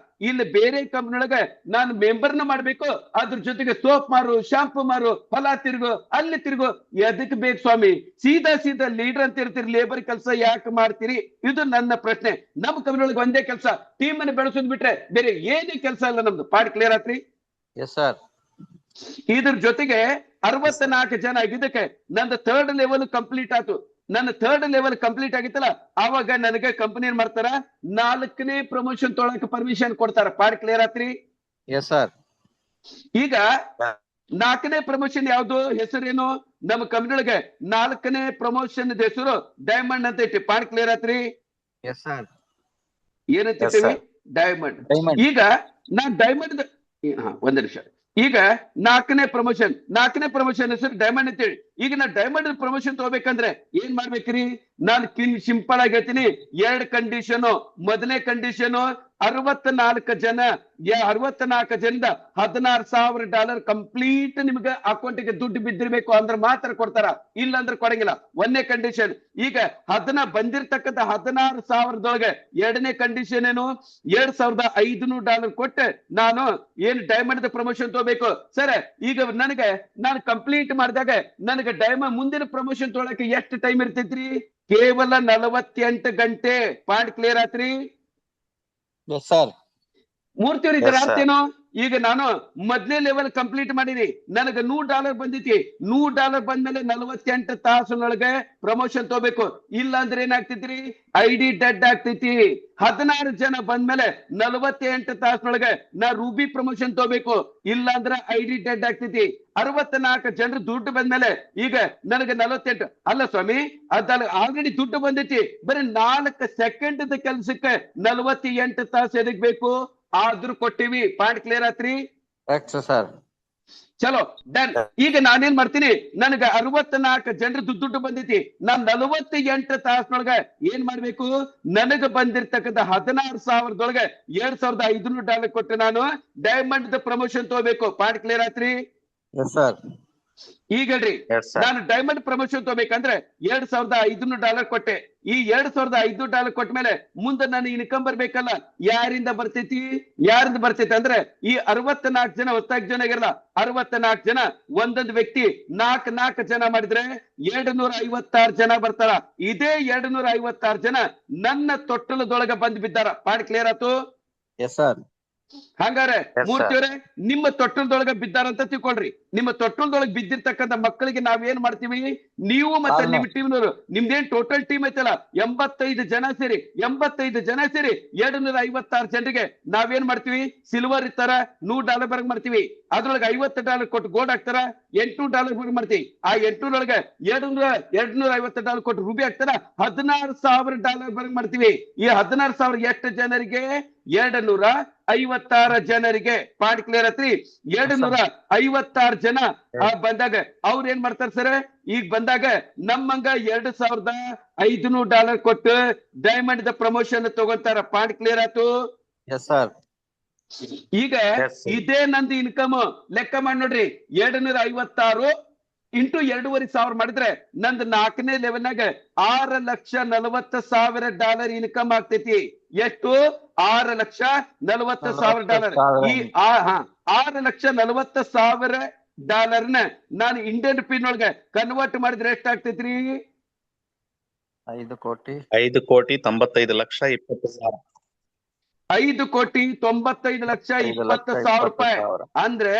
ಇಲ್ಲಿ ಬೇರೆ ಕಂಪನಿ ಒಳಗೆ ನಾನು ಮೆಂಬರ್ನ ಮಾಡ್ಬೇಕು, ಅದ್ರ ಜೊತೆಗೆ ಸೋಪ್ ಮಾರು, ಶಾಂಪು ಮಾರು, ಹೊಲ ತಿರುಗು, ಅಲ್ಲಿ ತಿರುಗು. ಎದಕ್ ಬೇಕು ಸ್ವಾಮಿ? ಸೀದಾ ಲೀಡರ್ ಅಂತ ಇರ್ತೀರಿ, ಲೇಬರ್ ಕೆಲಸ ಯಾಕೆ ಮಾಡ್ತೀರಿ? ಇದು ನನ್ನ ಪ್ರಶ್ನೆ. ನಮ್ಮ ಕಂಪನಿ ಒಳಗೆ ಒಂದೇ ಕೆಲಸ, ಟೀಮ್ ಅನ್ನು ಬೆಳೆಸೋದು ಬಿಟ್ರೆ ಬೇರೆ ಏನೇ ಕೆಲಸ ಇಲ್ಲ ನಮ್ದು. ಪಾಯಿಂಟ್ ಕ್ಲಿಯರ್ ಆತ್ರಿ? Yes, sir. ಇದ್ರ ಜೊತೆಗೆ 64 ಜನ ಆಗಿದ್ದಕ್ಕೆ ನಂದು ಥರ್ಡ್ ಲೆವೆಲ್ ಕಂಪ್ಲೀಟ್ ಆಯ್ತು. ನನ್ನ ಥರ್ಡ್ ಲೆವೆಲ್ ಕಂಪ್ಲೀಟ್ ಆಗಿತ್ತಲ್ಲ, ಆವಾಗ ನನಗೆ ಕಂಪನಿ ಏನ್ ಮಾಡ್ತಾರ? 4ನೇ ಪ್ರಮೋಷನ್ ತೊಗೊಳಕ್ಕೆ ಪರ್ಮಿಷನ್ ಕೊಡ್ತಾರ. ಪಾಯಿಂಟ್ ಕ್ಲಿಯರ್ ಆತ್ರಿ? Yes, sir. ಈಗ 4ನೇ ಪ್ರಮೋಷನ್ ಯಾವ್ದು? ಹೆಸರೇನು? ನಮ್ಮ ಕಂಪನಿ ಒಳಗೆ 4ನೇ ಪ್ರಮೋಷನ್ ಹೆಸರು ಡೈಮಂಡ್ ಅಂತ ಇಟ್ಟಿ. ಪಾಯಿಂಟ್ ಕ್ಲಿಯರ್ ಆತ್ರಿ? Yes, sir. ಏನಂತ Yes, ಇಟ್ಟಿವಿ? sir. ಡೈಮಂಡ್. Diamond. ಈಗ ನಾ ಡೈಮಂಡ್ ಒಂದ್ ನಿಮಿಷ, ಈಗ ನಾಲ್ಕನೇ ಪ್ರಮೋಷನ್ ಹೆಸರು ಡೈಮಂಡ್ ಅಂತೇಳಿ. ಈಗ ನಾ ಡೈಮಂಡ್ ಪ್ರಮೋಷನ್ ತಗೋಬೇಕಂದ್ರೆ ಏನ್ ಮಾಡ್ಬೇಕ್ರಿ? ನಾನು ಸಿಂಪಲ್ ಆಗಿ ಹೇಳ್ತೀನಿ, 2 ಕಂಡೀಷನ್. ಮೊದಲನೇ ಕಂಡೀಷನ್ 64 ಜನ, 64 ಜನದ $16,000 ಕಂಪ್ಲೀಟ್ ನಿಮ್ಗೆ ಅಕೌಂಟಿಗೆ ದುಡ್ಡು ಬಿದ್ದಿರ್ಬೇಕು ಅಂದ್ರೆ ಮಾತ್ರ ಕೊಡ್ತಾರ, ಇಲ್ಲ ಅಂದ್ರೆ ಕೊಡಂಗಿಲ್ಲ. ಒಂದನೇ ಕಂಡೀಷನ್. ಈಗ ಬಂದಿರ್ತಕ್ಕಂಥ 16,000ದೊಳಗೆ ಎರಡನೇ ಕಂಡೀಷನ್ ಏನು? $7,500 ಕೊಟ್ಟು ನಾನು ಏನ್ ಡೈಮಂಡ್ ಪ್ರಮೋಷನ್ ತಗೋಬೇಕು ಸರ್. ಈಗ ನಾನು ಕಂಪ್ಲೀಟ್ ಮಾಡಿದಾಗ ನನಗೆ ಡೈಮಂಡ್ ಮುಂದಿನ ಪ್ರಮೋಷನ್ ತೊಗೊಳಕ್ಕೆ ಎಷ್ಟು ಟೈಮ್ ಇರ್ತೈತ್ರಿ? ಕೇವಲ 48 ಗಂಟೆ. ಪಾಯಿಂಟ್ ಕ್ಲಿಯರ್ ಆತ್ರಿ? Yes, sir. ಮೂರ್ತಿಯವ್ರ ಇದರ Yes, ಅರ್ಥ sir. ಏನು? ಈಗ ನಾನು ಮೊದಲನೇ ಲೆವೆಲ್ ಕಂಪ್ಲೀಟ್ ಮಾಡಿನಿ, ನನಗೆ $100 ಬಂದಿತಿ. $100 ಬಂದ್ಮೇಲೆ 48 ತಾಸಿನೊಳಗೆ ಪ್ರಮೋಷನ್ ತಗೋಬೇಕು, ಇಲ್ಲ ಅಂದ್ರೆ ಏನಾಗ್ತೈತ್ರಿ? ID ಡೆಡ್ ಆಗ್ತೈತಿ. 16 ಜನ ಬಂದ್ಮೇಲೆ 48 ತಾಸಿನೊಳಗೆ ನಾ ರೂಬಿ ಪ್ರಮೋಷನ್ ತಗೋಬೇಕು, ಇಲ್ಲ ಅಂದ್ರೆ ID ಡೆಡ್ ಆಗ್ತೈತಿ. 64 ಜನರು ದುಡ್ಡು ಬಂದ್ಮೇಲೆ ಈಗ ನನಗೆ 48 ಅಲ್ಲ ಸ್ವಾಮಿ, ಅದ ಆಲ್ರೆಡಿ ದುಡ್ಡು ಬಂದೈತಿ, ಬರೀ 4 ಸೆಕೆಂಡ್ ಕೆಲಸಕ್ಕೆ 48 ತಾಸು ಎದಕ್ ಬೇಕು? ಆದ್ರೂ ಕೊಟ್ಟಿವಿ. ಪಾಯಿಂಟ್ ಕ್ಲಿಯರ್ ಆತ್ರಿ? Correct, sir. ಚಲೋ ಡನ್. ಈಗ ನಾನೇನ್ ಮಾಡ್ತೀನಿ, ನನಗೆ 64 ಜನರದ್ದು ದುಡ್ಡು ಬಂದೈತಿ, ನಾನ್ 48 ತಾಸಿನೊಳಗೆ ಏನ್ ಮಾಡ್ಬೇಕು? ನನಗೆ ಬಂದಿರ್ತಕ್ಕಂಥ 16,000ದೊಳಗೆ $7,500 ಕೊಟ್ಟು ನಾನು ಡೈಮಂಡ್ ಪ್ರಮೋಷನ್ ತಗೋಬೇಕು. ಪಾಯಿಂಟ್ ಕ್ಲಿಯರ್ ಆತ್ರಿ? Yes, sir. ಈಗ ಹೇಳ್ರಿ, Yes, sir. ನಾನು ಡೈಮಂಡ್ ಪ್ರಮೋಷನ್ ತಗೋಬೇಕಂದ್ರೆ $7,500 ಕೊಟ್ಟೆ. ಈ $7,500 ಕೊಟ್ಟ ಮೇಲೆ ಮುಂದೆ ನಾನು ಇನ್ಕಮ್ ಬರ್ಬೇಕಲ್ಲ, ಯಾರಿಂದ ಬರ್ತೈತಿ ಅಂದ್ರೆ ಈ 64 ಜನ ಹೊತ್ತಾಗಿ ಜನ ಆಗಿರಲ್ಲ, 64 ಜನ ಒಂದೊಂದು ವ್ಯಕ್ತಿ 4 ಜನ ಮಾಡಿದ್ರೆ 256 ಜನ ಬರ್ತಾರ. ಇದೇ 256 ಜನ ನನ್ನ ತೊಟ್ಟಲದೊಳಗೆ ಬಂದ್ ಬಿದ್ದಾರ. ಪಾಯಿಂಟ್ ಕ್ಲಿಯರ್ ಆಯ್ತು? Yes, sir. ಹಂಗಾರೆ sir. ಮೂರ್ತಿಯವರೇ, ನಿಮ್ಮ ತೊಟ್ಟಲದೊಳಗೆ ಬಿದ್ದಾರಂತ ತಿಳ್ಕೊಳ್ರಿ. ನಿಮ್ಮ ತೊಟ್ಟಲದೊಳಗೆ ಬಿದ್ದಿರ್ತಕ್ಕಂಥ ಮಕ್ಕಳಿಗೆ ನಾವೇನ್ ಮಾಡ್ತೀವಿ? ನೀವು ಮತ್ತೆ ಅಲ್ಲ. ನಿಮ್ ಟೀಮ್ನವರು, ನಿಮ್ದೇನ್ ಟೋಟಲ್ ಟೀಮ್ ಐತಲ್ಲ 85 ಜನ ಸೇರಿ 256 ಜನರಿಗೆ ನಾವೇನ್ ಮಾಡ್ತೀವಿ? ಸಿಲ್ವರ್ ಇರ್ತಾರ $100 ಮಾಡ್ತೀವಿ, ಅದ್ರೊಳಗೆ $50 ಕೊಟ್ಟು ಗೋಲ್ಡ್ ಹಾಕ್ತಾರ, $800 ಮಾಡ್ತೀವಿ. ಆ 800 $250 ಕೊಟ್ಟು ರೂಬಿ ಹಾಕ್ತಾರ, $16,000 ಮಾಡ್ತೀವಿ. ಈ 16,000 ಎಷ್ಟು ಜನರಿಗೆ? 256 ಜನರಿಗೆ. ಪಾಯಿಂಟ್ ಕ್ಲಿಯರ್ ಆತ್ರಿ? 256 ಜನ ಬಂದಾಗ ಅವ್ರ ಏನ್ ಮಾಡ್ತಾರ ಸರ್? ಈಗ ಬಂದಾಗ ನಮ್ಮಂಗ $2,500 ಕೊಟ್ಟು ಡೈಮಂಡ್ ಪ್ರಮೋಷನ್ ತಗೊಂತಾರ. ಪಾಯಿಂಟ್ ಕ್ಲಿಯರ್ ಆಯ್ತು? Yes, sir. ಈಗ Yes, sir. ಇದೇ ನಂದು ಇನ್ಕಮ್ ಲೆಕ್ಕ ಮಾಡಿ ನೋಡ್ರಿ. 256 ಇಂಟು 2,500 ಮಾಡಿದ್ರೆ ನಂದು 4ನೇ ಲೆವೆಲ್ನಾಗ $6,40,000 ಇನ್ಕಮ್ ಆಗ್ತೈತಿ. ಎಷ್ಟು? $6,40,000. ಈ $6,40,000 ನಾನು ಇಂಡಿಯನ್ ಪಿನ್ ಒಳಗೆ ಕನ್ವರ್ಟ್ ಮಾಡಿದ್ರೆ ಎಷ್ಟಾಗ್ತೈತ್ರಿ? 5,95,20,000. 5,95,20,000 ಅಂದ್ರೆ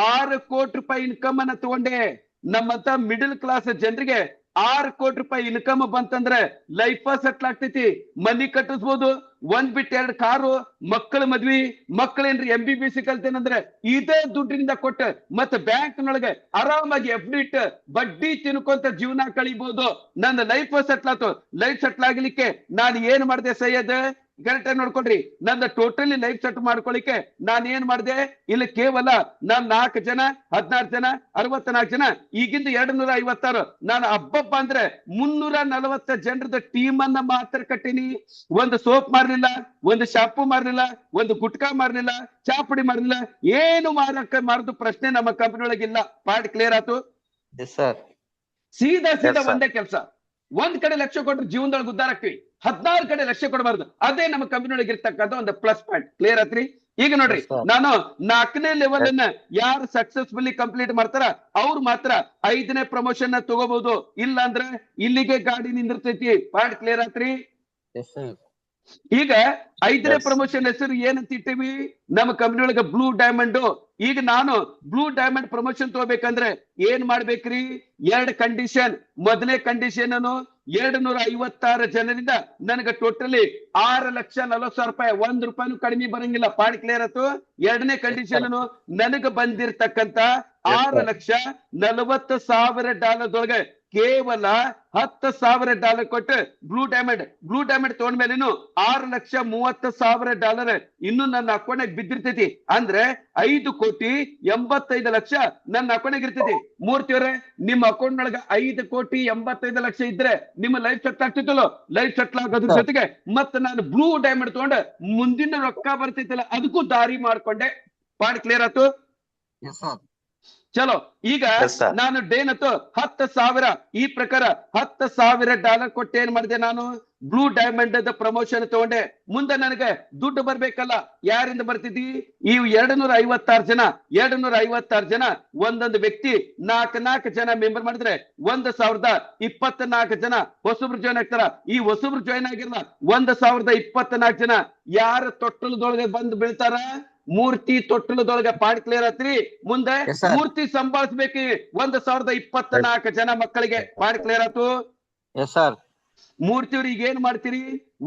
6 ಕೋಟಿ ರೂಪಾಯಿ ಇನ್ಕಮ್ ಅನ್ನ ತಗೊಂಡೆ. ನಮ್ಮಂತ ಮಿಡಲ್ ಕ್ಲಾಸ್ ಜನರಿಗೆ 6 ಕೋಟಿ ರೂಪಾಯಿ ಇನ್ಕಮ್ ಬಂತಂದ್ರೆ ಲೈಫ್ ಸೆಟ್ಲ್ ಆಗ್ತೈತಿ, ಮನಿ ಕಟ್ಟಿಸ್ಬೋದು, 1 ಬಿಟ್ಟು 2 ಕಾರು, ಮಕ್ಕಳ ಮದ್ವಿ, ಮಕ್ಕಳೇನ್ರಿ MBBS ಕಲ್ತೇನಂದ್ರೆ ಇದೇ ದುಡ್ಡಿನಿಂದ ಕೊಟ್ಟು ಮತ್ತೆ ಬ್ಯಾಂಕ್ನೊಳಗೆ ಆರಾಮಾಗಿ FD ಇಟ್ಟು ಬಡ್ಡಿ ತಿನ್ಕೊಂತ ಜೀವನ ಕಳಿಬಹುದು. ನನ್ನ ಲೈಫ್ ಸೆಟ್ಲ್ ಆಯ್ತು. ಲೈಫ್ ಸೆಟ್ಲ್ ಆಗ್ಲಿಕ್ಕೆ ನಾನು ಏನ್ ಮಾಡಿದೆ ಸೈಯದ್? ಕರೆಕ್ಟ್ ಆಗಿ ನೋಡ್ಕೊಡ್ರಿ. ನನ್ನ ಟೋಟಲಿ ಲೈಫ್ ಸೆಟ್ ಮಾಡ್ಕೊಳಿಕ್ಕೆ ನಾನು ಏನ್ ಮಾಡಿದೆ? ಇಲ್ಲಿ ಕೇವಲ ನಾನ್ 4 ಜನ, 16 ಜನ, 64 ಜನ, ಈಗಿಂದ 256. ನಾನು ಹಬ್ಬಬ್ಬ ಅಂದ್ರೆ 340 ಜನರದ ಟೀಮ್ ಅನ್ನ ಮಾತ್ರ ಕಟ್ಟಿನಿ. ಒಂದು ಸೋಪ್ ಮಾರ್ಲಿಲ್ಲ, ಒಂದು ಶಾಂಪೂ ಮಾರ್ಲಿಲ್ಲ, ಒಂದು ಗುಟ್ಕಾ ಮಾರ್ಲಿಲ್ಲ, ಚಾಪುಡಿ ಮಾರ್ಲಿಲ್ಲ, ಏನು ಮಾರದು ಪ್ರಶ್ನೆ ನಮ್ಮ ಕಂಪನಿ ಒಳಗಿಲ್ಲ. ಪಾಯಿಂಟ್ ಕ್ಲಿಯರ್ ಆಯ್ತು? Yes, sir. ಸೀದಾ Yes, sir. ಒಂದೇ ಕೆಲಸ. ಒಂದ್ ಕಡೆ ಲಕ್ಷ ಕೊಟ್ರೆ ಜೀವನದೊಳಗೆ ಉದ್ದಾರ ಆಗ್ತೀವಿ, 16 ಕಡೆ ಲಕ್ಷ ಕೊಡಬಾರ್ದು. ಅದೇ ನಮ್ಮ ಕಂಪನಿ ಒಳಗೆ ಇರ್ತಕ್ಕಂಥ ಒಂದು ಪ್ಲಸ್ ಪಾಯಿಂಟ್. ಕ್ಲಿಯರ್ ಆತ್ರಿ? ಈಗ ನೋಡ್ರಿ, Yes, sir. ನಾನು 4ನೇ ಲೆವೆಲ್ ಅನ್ನ ಯಾರು ಸಕ್ಸಸ್ಫುಲಿ ಕಂಪ್ಲೀಟ್ ಮಾಡ್ತಾರ ಅವ್ರು ಮಾತ್ರ 5ನೇ ಪ್ರಮೋಷನ್ ತಗೋಬಹುದು, ಇಲ್ಲ ಅಂದ್ರೆ ಇಲ್ಲಿಗೆ ಗಾಡಿ ನಿಂದಿರ್ತೈತಿ. ಪಾಯಿಂಟ್ ಕ್ಲಿಯರ್ ಆತ್ರಿ? Yes, sir. ಈಗ 5ನೇ Yes. ಪ್ರಮೋಷನ್ ಹೆಸರು ಏನಂತ ಇಟ್ಟಿವಿ? ನಮ್ಮ ಕಂಪನಿ ಒಳಗೆ ಬ್ಲೂ ಡೈಮಂಡ್. ಈಗ ನಾನು ಬ್ಲೂ ಡೈಮಂಡ್ ಪ್ರಮೋಷನ್ ತಗೋಬೇಕಂದ್ರೆ ಏನ್ ಮಾಡ್ಬೇಕ್ರಿ? 2 ಕಂಡೀಷನ್. ಮೊದಲನೇ ಕಂಡೀಷನ್ ಅನ್ನು 256 ಜನರಿಂದ ನನಗೆ ಟೋಟಲಿ $6,40,000, $1 ಕಡಿಮೆ ಬರಂಗಿಲ್ಲ. ಪಾಯಿಂಟ್ ಕ್ಲಿಯರ್ ಆಯ್ತು? ಎರಡನೇ ಕಂಡೀಷನ್ ಅನ್ನು ನನಗೆ ಬಂದಿರ್ತಕ್ಕಂತ $6,40,000 ಕೇವಲ $10,000 ಕೊಟ್ಟು ಬ್ಲೂ ಡೈಮಂಡ್ ತಗೊಂಡ್ಮೇಲೇನು $6,30,000 ಇನ್ನು ನನ್ನ ಅಕೌಂಟ್ ಬಿದ್ದಿರ್ತೈತಿ. ಅಂದ್ರೆ 5,85,00,000 ನನ್ನ ಅಕೌಂಟ್ ಇರ್ತೈತಿ. ಮೂರ್ತಿಯವರೇ, ನಿಮ್ಮ ಅಕೌಂಟ್ ನೊಳಗ 5,85,00,000 ಇದ್ರೆ ನಿಮ್ಮ ಲೈಫ್ ಸೆಟ್ಲ್ ಆಗ್ತಿತ್ತಲ್ಲೋ, ಲೈಫ್ ಸೆಟ್ಲ್ ಆಗೋದ್ರ ಜೊತೆಗೆ ಮತ್ತೆ ನಾನು ಬ್ಲೂ ಡೈಮಂಡ್ ತಗೊಂಡು ಮುಂದಿನ ರೊಕ್ಕ ಬರ್ತೈತಿಲ್ಲ ಅದಕ್ಕೂ ದಾರಿ ಮಾಡ್ಕೊಂಡೆ. ಪಾಡ್ ಕ್ಲಿಯರ್ ಆಯ್ತು? Yes, sir. ಚಲೋ, ಈಗ Yes, sir. ನಾನು ಡೇನತ್ತು 10,000 ಈ ಪ್ರಕಾರ $10,000 ಕೊಟ್ಟು ಏನ್ ಮಾಡಿದೆ, ನಾನು ಬ್ಲೂ ಡೈಮಂಡ್ ಪ್ರಮೋಷನ್ ತಗೊಂಡೆ. ಮುಂದೆ ನನಗೆ ದುಡ್ಡು ಬರ್ಬೇಕಲ್ಲ, ಯಾರಿಂದ ಬರ್ತಿದ್ದಿ? ಈ 256 ಜನ ಒಂದೊಂದು ವ್ಯಕ್ತಿ 4 ಜನ ಮೆಂಬರ್ ಮಾಡಿದ್ರೆ 1,024 ಜನ ಹೊಸಬ್ರು ಜಾಯ್ನ್ ಆಗ್ತಾರ. ಈ ಹೊಸಬ್ರು ಜಾಯ್ನ್ ಆಗಿರಲ್ಲ 1,024 ಜನ ಯಾರ ತೊಟ್ಟಲದೊಳಗೆ ಬಂದು ಬೀಳ್ತಾರ? ಮೂರ್ತಿ ತೊಟ್ಟಲದೊಳಗೆ. ಪಾಡ್ ಕ್ಲಿಯರ್ ಆತ್ರಿ? ಮುಂದೆ Yes, sir. ಮೂರ್ತಿ ಸಂಭಾಳಿಸ್ಬೇಕು 1,024 ಜನ ಮಕ್ಕಳಿಗೆ. ಪಾಡ್ ಕ್ಲಿಯರ್ ಆಯ್ತು? Yes, sir. ಮೂರ್ತಿಯವ್ರು ಈಗ ಏನ್ ಮಾಡ್ತೀರಿ?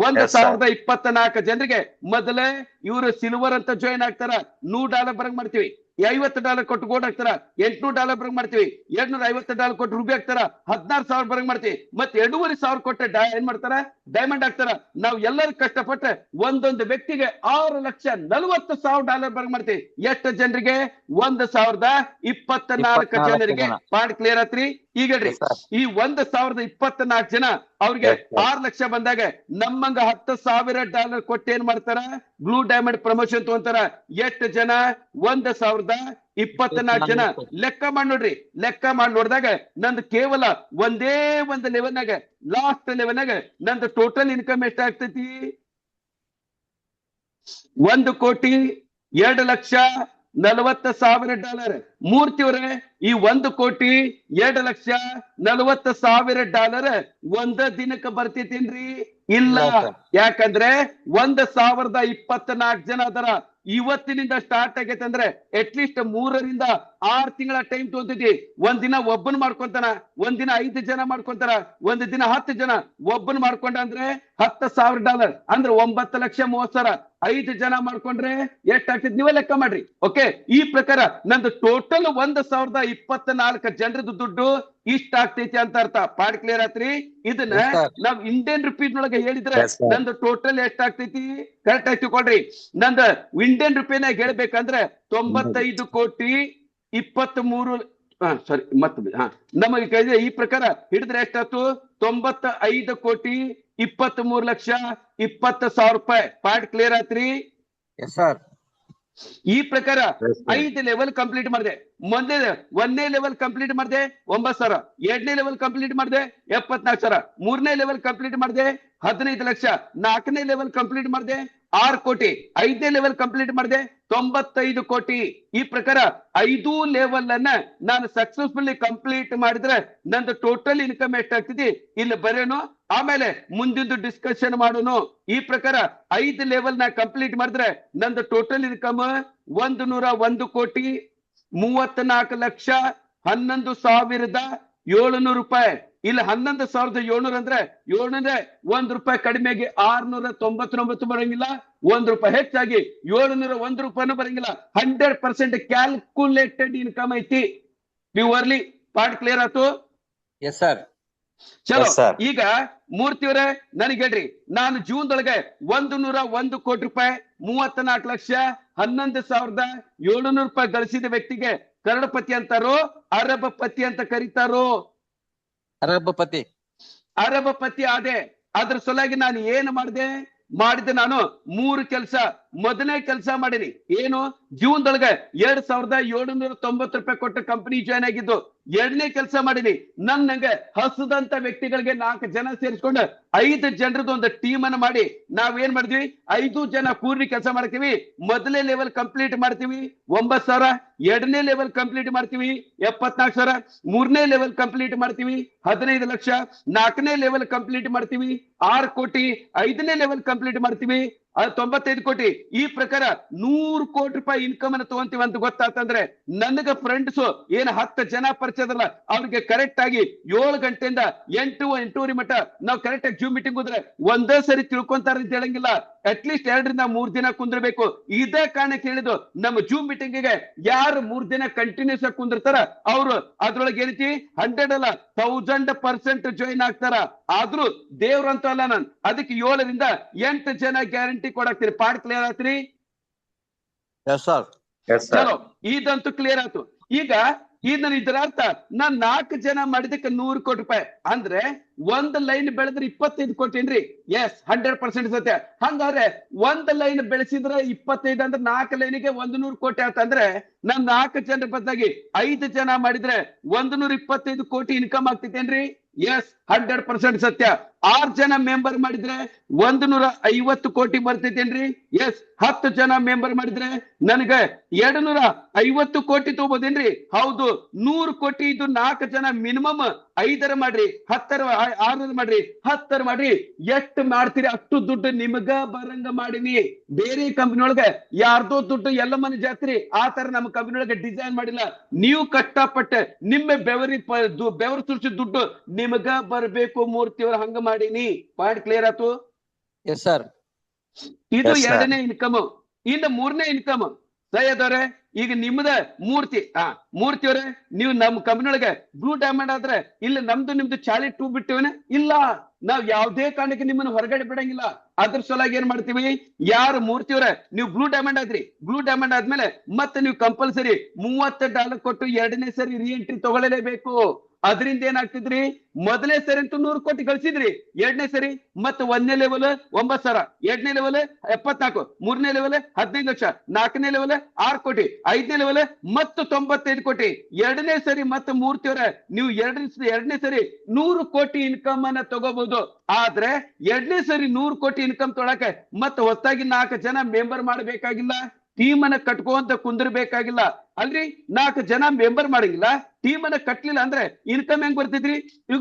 1,024 ಜನರಿಗೆ ಮೊದಲೇ ಇವರು ಸಿಲ್ವರ್ ಅಂತ ಜಾಯಿನ್ ಆಗ್ತಾರ, $100 ಬರಂಗ್ ಮಾಡ್ತೀವಿ. $50 ಕೊಟ್ಟು ಗೋಲ್ಡ್ ಹಾಕ್ತಾರ, $800 ಬರಂಗ್ ಮಾಡ್ತೀವಿ. $250 ಕೊಟ್ಟು ರೂಬಿ ಹಾಕ್ತಾರ, 16,000 ಬರಂಗ್ ಮಾಡ್ತೀವಿ. ಮತ್ತೆ 2,500 ಕೊಟ್ಟೆ ಏನ್ ಮಾಡ್ತಾರ? ಡೈಮಂಡ್ ಹಾಕ್ತಾರ. ನಾವು ಎಲ್ಲರೂ ಕಷ್ಟಪಟ್ಟು ಒಂದೊಂದು ವ್ಯಕ್ತಿಗೆ $6,40,000 ಬರಂಗ್ ಮಾಡ್ತೀವಿ. ಎಷ್ಟು ಜನರಿಗೆ? 1,024 ಜನರಿಗೆ. ಪಾಡ್ ಕ್ಲಿಯರ್ ಆತ್ರಿ? ಈಗ ಹೇಳ್ರಿ, Yes, sir. ಈ 1,024 ಜನ ಅವ್ರಿಗೆ Yes, sir. 6 ಲಕ್ಷ ಬಂದಾಗ ನಮ್ಮಂಗ $10,000 ಕೊಟ್ಟು ಏನ್ ಮಾಡ್ತಾರ? ಬ್ಲೂ ಡೈಮಂಡ್ ಪ್ರಮೋಷನ್ ತಗೊಂತಾರ. ಎಷ್ಟು ಜನ? 1,024 ಜನ. ಲೆಕ್ಕ ಮಾಡಿ ನೋಡ್ರಿ. ಲೆಕ್ಕ ಮಾಡಿ ನೋಡಿದಾಗ ನಂದು ಕೇವಲ ಒಂದೇ ಒಂದು ಲೆವೆಲ್ನಾಗ, ಲಾಸ್ಟ್ ಲೆವೆಲ್ನಾಗ ನಂದು ಟೋಟಲ್ ಇನ್ಕಮ್ ಎಷ್ಟಾಗ್ತೈತಿ? $1,02,40,000. ಮೂರ್ತಿಯವರೇ, ಈ $1,02,40,000 ಒಂದ ದಿನಕ್ಕೆ ಬರ್ತೈತೇನ್ರಿ? ಇಲ್ಲ. ಇಲ್ಲ sir. ಯಾಕಂದ್ರೆ 1,024 ಜನ ಅದರ. ಇವತ್ತಿನಿಂದ ಸ್ಟಾರ್ಟ್ ಆಗೈತೆ ಅಂದ್ರೆ ಅಟ್ಲೀಸ್ಟ್ 3 ರಿಂದ 6 ತಿಂಗಳ ಟೈಮ್ ತಗೊಂತೈತಿ. ಒಂದ್ ದಿನ ಒಬ್ಬನ್ ಮಾಡ್ಕೊಂತಾನ, ಒಂದ್ ದಿನ 5 ಜನ ಮಾಡ್ಕೊಂತಾರ, ಒಂದ್ ದಿನ 10 ಜನ ಒಬ್ಬನ್ ಮಾಡ್ಕೊಂಡ ಅಂದ್ರೆ $10,000 ಅಂದ್ರೆ 9,30,000. 5 ಜನ ಮಾಡ್ಕೊಂಡ್ರೆ ಎಷ್ಟಾಗ್ತೈತಿ? ನೀವೇ ಲೆಕ್ಕ ಮಾಡ್ರಿ. ಓಕೆ, ಈ ಪ್ರಕಾರ ನಂದು ಟೋಟಲ್ 1,024 ಜನರದ್ದು ದುಡ್ಡು ಇಷ್ಟ ಆಗ್ತೈತಿ ಅಂತ ಅರ್ಥ. ಪಾಡ್ ಕ್ಲಿಯರ್ ಆತ್ರಿ? ಇದನ್ನ Yes, sir. ನಾವ್ ಇಂಡಿಯನ್ ರುಪೀಸ್ ನೊಳಗೆ ಹೇಳಿದ್ರೆ Yes, sir. ನಂದು ಟೋಟಲ್ ಎಷ್ಟಾಗ್ತೈತಿ? ಕರೆಕ್ಟ್ ಆಗಿ ತಿಳ್ಕೊಳ್ರಿ. ನಂದು ಇಂಡಿಯನ್ ರುಪಿನಾಗ ಹೇಳ್ಬೇಕಂದ್ರೆ 95,23,23 ಸಾರಿ ನಮಗೆ ಈ ಪ್ರಕಾರ ಹಿಡಿದ್ರೆ ಎಷ್ಟಾಯ್ತು? 95,23,20,000 ಪಾರ್ಟ್ ಕ್ಲಿಯರ್ ಆತ್ರಿ? Yes, sir. ಈ ಪ್ರಕಾರ Yes, sir. 5 ಲೆವೆಲ್ ಕಂಪ್ಲೀಟ್ ಮಾಡಿದೆ. ಒಂದನೇ ಲೆವೆಲ್ ಕಂಪ್ಲೀಟ್ ಮಾಡಿದೆ 9,000. 2ನೇ ಲೆವೆಲ್ ಕಂಪ್ಲೀಟ್ ಮಾಡಿದೆ 74,000. 3ನೇ ಲೆವೆಲ್ ಕಂಪ್ಲೀಟ್ ಮಾಡಿದೆ 15 ಲಕ್ಷ. 4ನೇ ಲೆವೆಲ್ ಕಂಪ್ಲೀಟ್ ಮಾಡಿದೆ 6 ಕೋಟಿ. 5ನೇ ಲೆವೆಲ್ ಕಂಪ್ಲೀಟ್ ಮಾಡಿದೆ 95 ಕೋಟಿ. ಈ ಪ್ರಕಾರ 5 ಲೆವೆಲ್ ಅನ್ನ ನಾನು ಸಕ್ಸಸ್ಫುಲಿ ಕಂಪ್ಲೀಟ್ ಮಾಡಿದ್ರೆ ನಂದು ಟೋಟಲ್ ಇನ್ಕಮ್ ಎಷ್ಟಾಗ್ತದೆ ಇಲ್ಲಿ ಬರೇನು, ಆಮೇಲೆ ಮುಂದಿಂದು ಡಿಸ್ಕಷನ್ ಮಾಡೋನು. ಈ ಪ್ರಕಾರ 5 ಲೆವೆಲ್ ನ ಕಂಪ್ಲೀಟ್ ಮಾಡಿದ್ರೆ ನಂದು ಟೋಟಲ್ ಇನ್ಕಮ್ 104,11,700 ರೂಪಾಯಿ. ಇಲ್ಲಿ 11,700 ಅಂದ್ರೆ 1 ಕಡಿಮೆಗೆ 699 ಬರಂಗಿಲ್ಲ, ₹1 ಹೆಚ್ಚಾಗಿ 701 ರೂಪಾಯಿನೂ ಬರಂಗಿಲ್ಲ. 100% ಕ್ಯಾಲ್ಕುಲೇಟೆಡ್ ಇನ್ಕಮ್ ಐತಿ ಪ್ಯೂರ್ಲಿ. ಪಾರ್ಟ್ ಕ್ಲಿಯರ್ ಆಯ್ತು? Yes, sir. ಚಲೋ, Yes, sir. ಈಗ ಮೂರ್ತಿಯವರೇ ನನಗೆ ಹೇಳ್ರಿ, ನಾನು ಜೂನ್ದೊಳಗೆ 101 ಕೋಟಿ ರೂಪಾಯಿ 34,11,700 ರೂಪಾಯಿ ಗಳಿಸಿದ ವ್ಯಕ್ತಿಗೆ ಕರೋಡಪತಿ ಅಂತಾರೋ ಅರಬಪತಿ ಅಂತ ಕರೀತಾರೋ? ಅರಬಪತಿ. ಅರಬಪತಿ ಆದೆ. ಅದ್ರ ಸಲುವಾಗಿ ನಾನು ಏನು ಮಾಡಿದೆ? ನಾನು 3 ಕೆಲಸ. ಮೊದಲನೇ ಕೆಲಸ ಮಾಡೀನಿ ಏನು? ಜೂನ್ದೊಳಗೆ 2,790 ರೂಪಾಯಿ ಕೊಟ್ಟು ಕಂಪನಿ ಜಾಯ್ನ್ ಆಗಿದ್ದು. 2ನೇ ಕೆಲಸ ಮಾಡೀನಿ, ನಂಗೆ ಹಸದಂತ ವ್ಯಕ್ತಿಗಳಿಗೆ 4 ಜನ ಸೇರಿಸ್ಕೊಂಡು 5 ಜನರದ್ದು ಒಂದು ಟೀಮ್ ಅನ್ನು ಮಾಡಿ ನಾವೇನ್ ಮಾಡಿದ್ವಿ? 5 ಜನ ಕೂಡಿ ಕೆಲಸ ಮಾಡ್ತೀವಿ. ಮೊದಲನೇ ಲೆವೆಲ್ ಕಂಪ್ಲೀಟ್ ಮಾಡ್ತೀವಿ 9,000. 2ನೇ ಲೆವೆಲ್ ಕಂಪ್ಲೀಟ್ ಮಾಡ್ತೀವಿ 74,000. 3ನೇ ಲೆವೆಲ್ ಕಂಪ್ಲೀಟ್ ಮಾಡ್ತೀವಿ 15 ಲಕ್ಷ. 4ನೇ ಲೆವೆಲ್ ಕಂಪ್ಲೀಟ್ ಮಾಡ್ತೀವಿ 6 ಕೋಟಿ. 5ನೇ ಲೆವೆಲ್ ಕಂಪ್ಲೀಟ್ ಮಾಡ್ತೀವಿ 95 ಕೋಟಿ. ಈ ಪ್ರಕಾರ 100 ಕೋಟಿ ರೂಪಾಯಿ ಇನ್ಕಮ್ ಅನ್ನು ತಗೊಂತೀವಿ ಅಂತ ಗೊತ್ತಾತಂದ್ರೆ ನನಗ ಫ್ರೆಂಡ್ಸ್ ಏನ್ 10 ಜನ ಪರಿಚಯ ಅದಲ್ಲ ಅವ್ರಿಗೆ ಕರೆಕ್ಟ್ ಆಗಿ 7 ಗಂಟೆಯಿಂದ 8-8:30 ಮಟ್ಟ ನಾವು ಕರೆಕ್ಟ್ ಆಗಿ ಜೂಮ್ ಮೀಟಿಂಗ್ ಹೋದ್ರೆ ಒಂದೇ ಸರಿ ತಿಳ್ಕೊಂತಾರ ಅಂತ ಹೇಳಂಗಿಲ್ಲ. ಅಟ್ಲೀಸ್ಟ್ 2 ರಿಂದ 3 ದಿನ ಕುಂದಿರ್ಬೇಕು. ಇದೇ ಕಾರಣಕ್ಕೆ ಹೇಳಿದ್ದು ನಮ್ಮ ಜೂಮ್ ಮೀಟಿಂಗ್ ಗೆ ಯಾರು 3 ದಿನ ಕಂಟಿನ್ಯೂಸ್ ಆಗಿ ಕುಂದಿರ್ತಾರ ಅವ್ರು ಅದ್ರೊಳಗೆ ಏನೈತಿ 100 ಅಲ್ಲ 1000% ಜಾಯಿನ್ ಆಗ್ತಾರ. ಆದ್ರೂ ದೇವ್ರಂತ ಅಲ್ಲ ನಾನು. ಅದಕ್ಕೆ 7 ರಿಂದ 8 ಜನ ಗ್ಯಾರಂಟಿ ಕೊಡಾಕ್ತೀನಿ. ಪಾಠ ಕ್ಲಿಯರ್ ಆತ್ರಿ? Yes sir. Yes sir. ಚಲೋ, ಇದಂತೂ ಕ್ಲಿಯರ್ ಆಯ್ತು. ಈಗ ಇದರ ಅರ್ಥ ನಾನ್ 4 ಜನ ಮಾಡಿದಕ್ಕೆ 100 ಕೋಟಿ ರೂಪಾಯಿ ಅಂದ್ರೆ 1 ಲೈನ್ ಬೆಳೆದ್ರೆ 25 ಕೋಟಿ ಏನ್ರಿ? ಎಸ್, 100% ಸತ್ಯ. ಹಂಗಾದ್ರೆ 1 ಲೈನ್ ಬೆಳೆಸಿದ್ರೆ 25 ಅಂದ್ರೆ 4 ಲೈನಿಗೆ 100 ಕೋಟಿ ಆಯ್ತು. ಅಂದ್ರೆ ನಾನ್ 4 ಜನ ಬದಲಾಗಿ 5 ಜನ ಮಾಡಿದ್ರೆ 125 ಕೋಟಿ ಇನ್ಕಮ್ ಆಗ್ತೈತೇನ್ರಿ? ಎಸ್, 100% ಸತ್ಯ. 6 ಜನ ಮೆಂಬರ್ ಮಾಡಿದ್ರೆ 150 ಕೋಟಿ ಬರ್ತೈತೇನ್ರಿ? ಎಸ್. 10 ಜನ ಮೆಂಬರ್ ಮಾಡಿದ್ರೆ ನನಗೆ 250 ಕೋಟಿ ತಗೋಬೋದೇನ್ರಿ? ಹೌದು. 100 ಕೋಟಿ. ಇದು 4 ಜನ ಮಿನಿಮಮ್ 5 ಮಾಡ್ರಿ, 10 6 ಮಾಡ್ರಿ, 10 ಮಾಡ್ರಿ. ಎಷ್ಟು ಮಾಡ್ತೀರಿ ಅಷ್ಟು ದುಡ್ಡು ನಿಮಗ ಬರಂಗ ಮಾಡಿನಿ. ಬೇರೆ ಕಂಪನಿ ಒಳಗೆ ಯಾರ್ದೋ ದುಡ್ಡು ಎಲ್ಲ ಮನೆ ಜಾತ್ರಿ ಆ ತರ ನಮ್ಮ ಕಂಪನಿ ಒಳಗೆ ಡಿಸೈನ್ ಮಾಡಿಲ್ಲ. ನೀವು ಕಷ್ಟಪಟ್ಟೆ ನಿಮ್ಮ ಬೆವರು ಸುರಿಸಿದ ದುಡ್ಡು ನಿಮಗ ಬರ್ಬೇಕು. ಮೂರ್ತಿಯವರು ಹಂಗ ಮಾಡೀನಿ. ಪಾಯಿಂಟ್ ಕ್ಲಿಯರ್ ಆಯ್ತು? Yes sir. ಇದು Yes, sir. 2ನೇ ಇನ್ಕಮ್. ಇನ್ನು 3ನೇ ಇನ್ಕಮ್ ಸೈಯದವ್ರೆ. ಈಗ ನಿಮ್ದ ಮೂರ್ತಿಯವರೇ, ನೀವು ನಮ್ಮ ಕಂಪನಿ ಒಳಗೆ ಬ್ಲೂ ಡೈಮಂಡ್ ಆದ್ರೆ ಇಲ್ಲಿ ನಿಮ್ದು ಚಾಲಿ 2 ಬಿಟ್ಟಿವೇನ? ಇಲ್ಲ, ನಾವ್ ಯಾವ್ದೇ ಕಾರಣಕ್ಕೆ ನಿಮ್ಮನ್ನ ಹೊರಗಡೆ ಬಿಡಂಗಿಲ್ಲ. ಅದ್ರ ಸಲುವಾಗಿ ಏನ್ ಮಾಡ್ತೀವಿ, ಯಾರು ಮೂರ್ತಿಯವರೇ ನೀವು ಬ್ಲೂ ಡೈಮಂಡ್ ಆದ್ರಿ, ಬ್ಲೂ ಡೈಮಂಡ್ ಆದ್ಮೇಲೆ ಮತ್ತೆ ನೀವು ಕಂಪಲ್ಸರಿ $30 ಕೊಟ್ಟು 2ನೇ ಸರಿ ರೀ ಎಂಟ್ರಿ ತಗೊಳ್ಳಲೇಬೇಕು. ಅದರಿಂದ ಏನಾಗ್ತಿದ್ರಿ, ಮೊದಲನೇ ಸರಿ ಅಂತೂ 100 ಕೋಟಿ ಗಳಿಸಿದ್ರಿ, 2ನೇ ಸರಿ ಮತ್ತೆ 1ನೇ ಲೆವೆಲ್ 9,000, 2ನೇ ಲೆವೆಲ್ 74, 3ನೇ ಲೆವೆಲ್ 15 ಲಕ್ಷ, 4ನೇ ಲೆವೆಲ್ 6 ಕೋಟಿ, 5ನೇ ಲೆವೆಲ್ ಮತ್ತು 95 ಕೋಟಿ. 2ನೇ ಸರಿ ಮತ್ತೆ ಮೂರ್ತಿಯವರೇ ನೀವು 2ನೇ ಸರಿ 100 ಕೋಟಿ ಇನ್ಕಮ್ ಅನ್ನ ತಗೋಬಹುದು. ಆದ್ರೆ 2ನೇ ಸರಿ 100 ಕೋಟಿ ಇನ್ಕಮ್ ತೊಳಕ್ಕೆ ಮತ್ತೆ ಹೊಸದಾಗಿ 4 ಜನ ಮೆಂಬರ್ ಮಾಡಬೇಕಾಗಿಲ್ಲ. ಟೀಮ್ ಅನ್ನ ಕಟ್ಕೊಂತ ಕುಂದಿರ್ಬೇಕಾಗಿಲ್ಲ ಅಲ್ರಿ. 4 ಜನ ಮೆಂಬರ್ ಮಾಡಂಗಿಲ್ಲ, ಟೀಮ್ ಅನ್ನ ಕಟ್ಲಿಲ್ಲ ಅಂದ್ರೆ ಇನ್ಕಮ್ ಹೆಂಗ್ ಬರ್ತಿದ್ರಿ? ಈಗ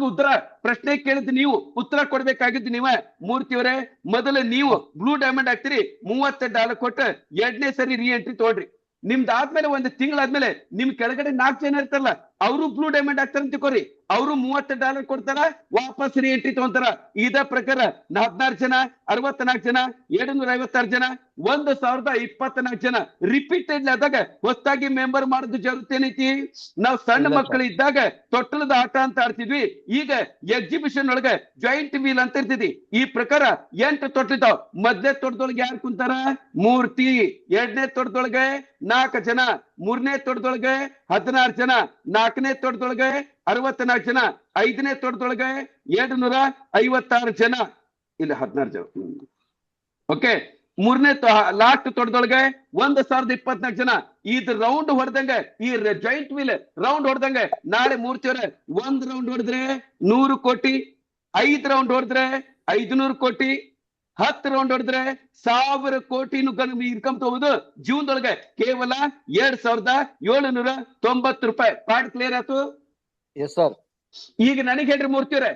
ಪ್ರಶ್ನೆ ಕೇಳಿದ್ ನೀವು, ಉತ್ತರ ಕೊಡ್ಬೇಕಾಗಿದ್ದು ನೀವ. ಮೂರ್ತಿಯವರೇ, ಮೊದಲು ನೀವು ಬ್ಲೂ ಡೈಮಂಡ್ ಹಾಕ್ತಿರಿ, $30 ಕೊಟ್ಟು 2ನೇ ಸರಿ ರೀ ಎಂಟ್ರಿ ತಗೊಳ್ರಿ. ನಿಮ್ದಾದ್ಮೇಲೆ 1 ತಿಂಗಳಾದ್ಮೇಲೆ ನಿಮ್ ಕೆಳಗಡೆ 4 ಜನ ಇರ್ತಾರಲ್ಲ, ಅವರು ಬ್ಲೂ ಡೈಮಂಡ್ ಆಗ್ತಾರ ಅಂತ ತಿಳ್ಕೊರಿ. ಅವರು $30 ಕೊಡ್ತಾರ, ವಾಪಸ್ ರೀ ಎಂಟ್ರಿ ತಗೊಂತಾರ. ಇದ ಪ್ರಕಾರ 14 ಜನ, 64 ಜನ, 756 ಜನ, 1024 ಜನ ರಿಪೀಟೆಡ್ ಆದಾಗ ಹೊಸದಾಗಿ ಮೆಂಬರ್ ಮಾಡೋದು ಜರುಗತ್ತೆ ಏನೈತಿ? ನಾವು ಸಣ್ಣ ಮಕ್ಕಳು ಇದ್ದಾಗ ತೊಟ್ಟಲದ ಆಟ ಅಂತ ಆಡ್ತಿದ್ವಿ. ಈಗ ಎಕ್ಸಿಬಿಷನ್ ಒಳಗೆ ಜಾಯಿಂಟ್ ವೀಲ್ ಅಂತ ಇರ್ತಿದ್ವಿ. ಈ ಪ್ರಕಾರ 8 ತೊಟ್ಟಿತಾವ್. ಮೊದಲನೇ ತೋಟದೊಳಗೆ ಯಾರು ಕುಂತಾರ? ಮೂರ್ತಿ. 2ನೇ ತೋಟದೊಳಗೆ 4 ಜನ, 3ನೇ ತೋಟದೊಳಗೆ 16 ಜನ, 4ನೇ ತೋಟದೊಳಗೆ 64 ಜನ, 5ನೇ ತೋಟದೊಳಗೆ 256 ಜನ, ಇಲ್ಲಿ 16 ಜನ. ಓಕೆ. 3ನೇ ಲಾಸ್ಟ್ ತೋಟದೊಳಗೆ 1024 ಜನ. ಇದು ರೌಂಡ್ ಹೊಡೆದಂಗೆ, ಈ ಜಾಯಿಂಟ್ ವೀಲ್ ರೌಂಡ್ ಹೊಡೆದಂಗೆ ನಾಳೆ ಮೂರ್ತಿಯವರೇ 1 ರೌಂಡ್ ಹೊಡೆದ್ರೆ 100 ಕೋಟಿ, 5 ರೌಂಡ್ ಹೊಡೆದ್ರೆ 500 ಕೋಟಿ, 10 ರೌಂಡ್ ಹೊಡೆದ್ರೆ 1000 ಕೋಟಿ ಇನ್ಕಮ್ ತಗೋಬಹುದು. ಜೀವನದೊಳಗೆ ಕೇವಲ 2790 ರೂಪಾಯಿ. ಪಾಯಿಂಟ್ ಕ್ಲಿಯರ್ ಆಯ್ತು? Yes sir. ಈಗ ನನಗೆ ಹೇಳ್ರಿ ಮೂರ್ತಿಯವರೇ,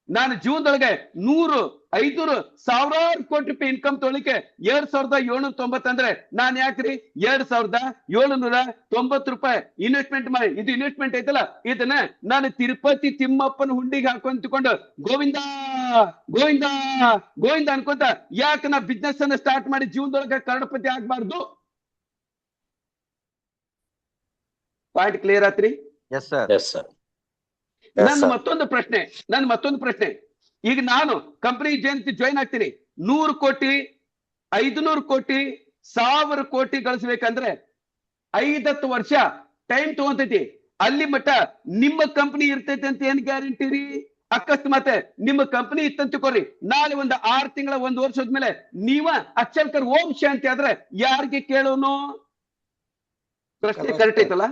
ನಾನು ಜೀವನದೊಳಗೆ 100, 500, 1000 ಕೋಟಿ ರೂಪಾಯಿ ಇನ್ಕಮ್ ತೊಗೊಳಿಕ್ಕೆ 2790 ಅಂದ್ರೆ ನಾನ್ ಯಾಕ್ರಿ 2790 ರೂಪಾಯಿ ಇನ್ವೆಸ್ಟ್ಮೆಂಟ್ ಮಾಡಿ? ಇದು ಇನ್ವೆಸ್ಟ್ಮೆಂಟ್ ಐತಲ್ಲ, ಇದನ್ನ ನಾನು ತಿರುಪತಿ ತಿಮ್ಮಪ್ಪನ ಹುಂಡಿಗೆ ಹಾಕೊಂಡ್ಕೊಂಡು ಗೋವಿಂದ ಗೋವಿಂದ ಗೋವಿಂದ ಅನ್ಕೊಂತ ಯಾಕೆ ನಾ ಬಿಸ್ನೆಸ್ ಅನ್ನ ಸ್ಟಾರ್ಟ್ ಮಾಡಿ ಜೀವನದೊಳಗೆ ಕರೋಡಪತಿ ಆಗ್ಬಾರ್ದು? ಪಾಯಿಂಟ್ ಕ್ಲಿಯರ್ ಆತ್ರಿ? Yes sir. Yes sir. ನನ್ನ ಮತ್ತೊಂದು ಪ್ರಶ್ನೆ, ಈಗ ನಾನು ಕಂಪನಿ ಜಾಯಿನ್ ಆಗ್ತೀನಿ, 100 ಕೋಟಿ, 500 ಕೋಟಿ, 1000 ಕೋಟಿ ಗಳಿಸ್ಬೇಕಂದ್ರೆ 5-10 ವರ್ಷ ಟೈಮ್ ತಗೊಂತೈತಿ. ಅಲ್ಲಿ ಮಟ್ಟ ನಿಮ್ಮ ಕಂಪನಿ ಇರ್ತೈತಿ ಅಂತ ಏನ್ ಗ್ಯಾರಂಟಿ ರೀ? ಅಕಸ್ಮಾತ್ ನಿಮ್ಮ ಕಂಪನಿ ಇತ್ತಂತ ತಿಳ್ಕೊರಿ, ನಾಳೆ 6 ತಿಂಗಳ 1 ವರ್ಷದ ಮೇಲೆ ನೀವ ಅಚ್ಚಲ್ಕರ್ ಓಂ ಶಾಂತಿ ಆದ್ರೆ ಯಾರಿಗೆ ಕೇಳೋನು? ಪ್ರಶ್ನೆ ಕರೆಕ್ಟ್ ಐತಲ್ಲ?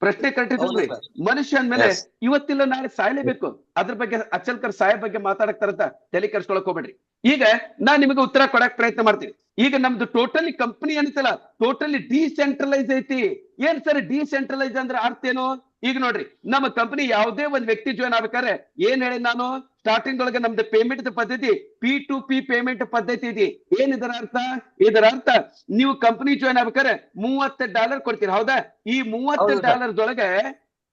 ಪ್ರಶ್ನೆ ಕರೆಕ್ಟ್ ಐತಲ್ರಿ? ಮನುಷ್ಯ ಅಂದ್ಮೇಲೆ Yes. ಇವತ್ತಿಲ್ಲ ನಾಳೆ ಸಾಯ್ಲೇಬೇಕು. ಅದ್ರ ಬಗ್ಗೆ ಅಚ್ಚಲ್ಕರ್ ಸಾಯ ಬಗ್ಗೆ ಮಾತಾಡಕ್ತಾರಂತ ತಲೆ ಕೆಡ್ಸ್ಕೊಳಕ್ ಹೋಗ್ಬೇಡ್ರಿ. ಈಗ ನಾನ್ ನಿಮಗೆ ಉತ್ತರ ಕೊಡಕ್ ಪ್ರಯತ್ನ ಮಾಡ್ತೀನಿ. ಈಗ ನಮ್ದು ಟೋಟಲಿ ಕಂಪನಿ ಅನ್ಸಲ್ಲ, ಟೋಟಲಿ ಡಿಸೆಂಟ್ರಲೈಸ್ ಐತಿ. ಏನ್ ಸರ್ ಡಿಸೆಂಟ್ರಲೈಸ್ ಅಂದ್ರೆ ಅರ್ಥ ಏನು? ಈಗ ನೋಡ್ರಿ, ನಮ್ಮ ಕಂಪನಿ ಯಾವುದೇ ಒಂದ್ ವ್ಯಕ್ತಿ ಜಾಯ್ನ್ ಆಗ್ಬೇಕಾದ್ರೆ ಏನ್ ಹೇಳಿ ನಾನು ಸ್ಟಾರ್ಟಿಂಗ್ ಒಳಗೆ ನಮ್ದು ಪೇಮೆಂಟ್ ಪದ್ಧತಿ P2P ಪೇಮೆಂಟ್ ಪದ್ಧತಿ ಇದೆ. ಏನ್ ಇದರ ಅರ್ಥ? ಇದರ ಅರ್ಥ ನೀವು ಕಂಪನಿ ಜಾಯ್ನ್ ಆಗ್ಬೇಕಾದ್ರೆ $30 ಕೊಡ್ತೀರಿ, ಹೌದಾ? ಈ $30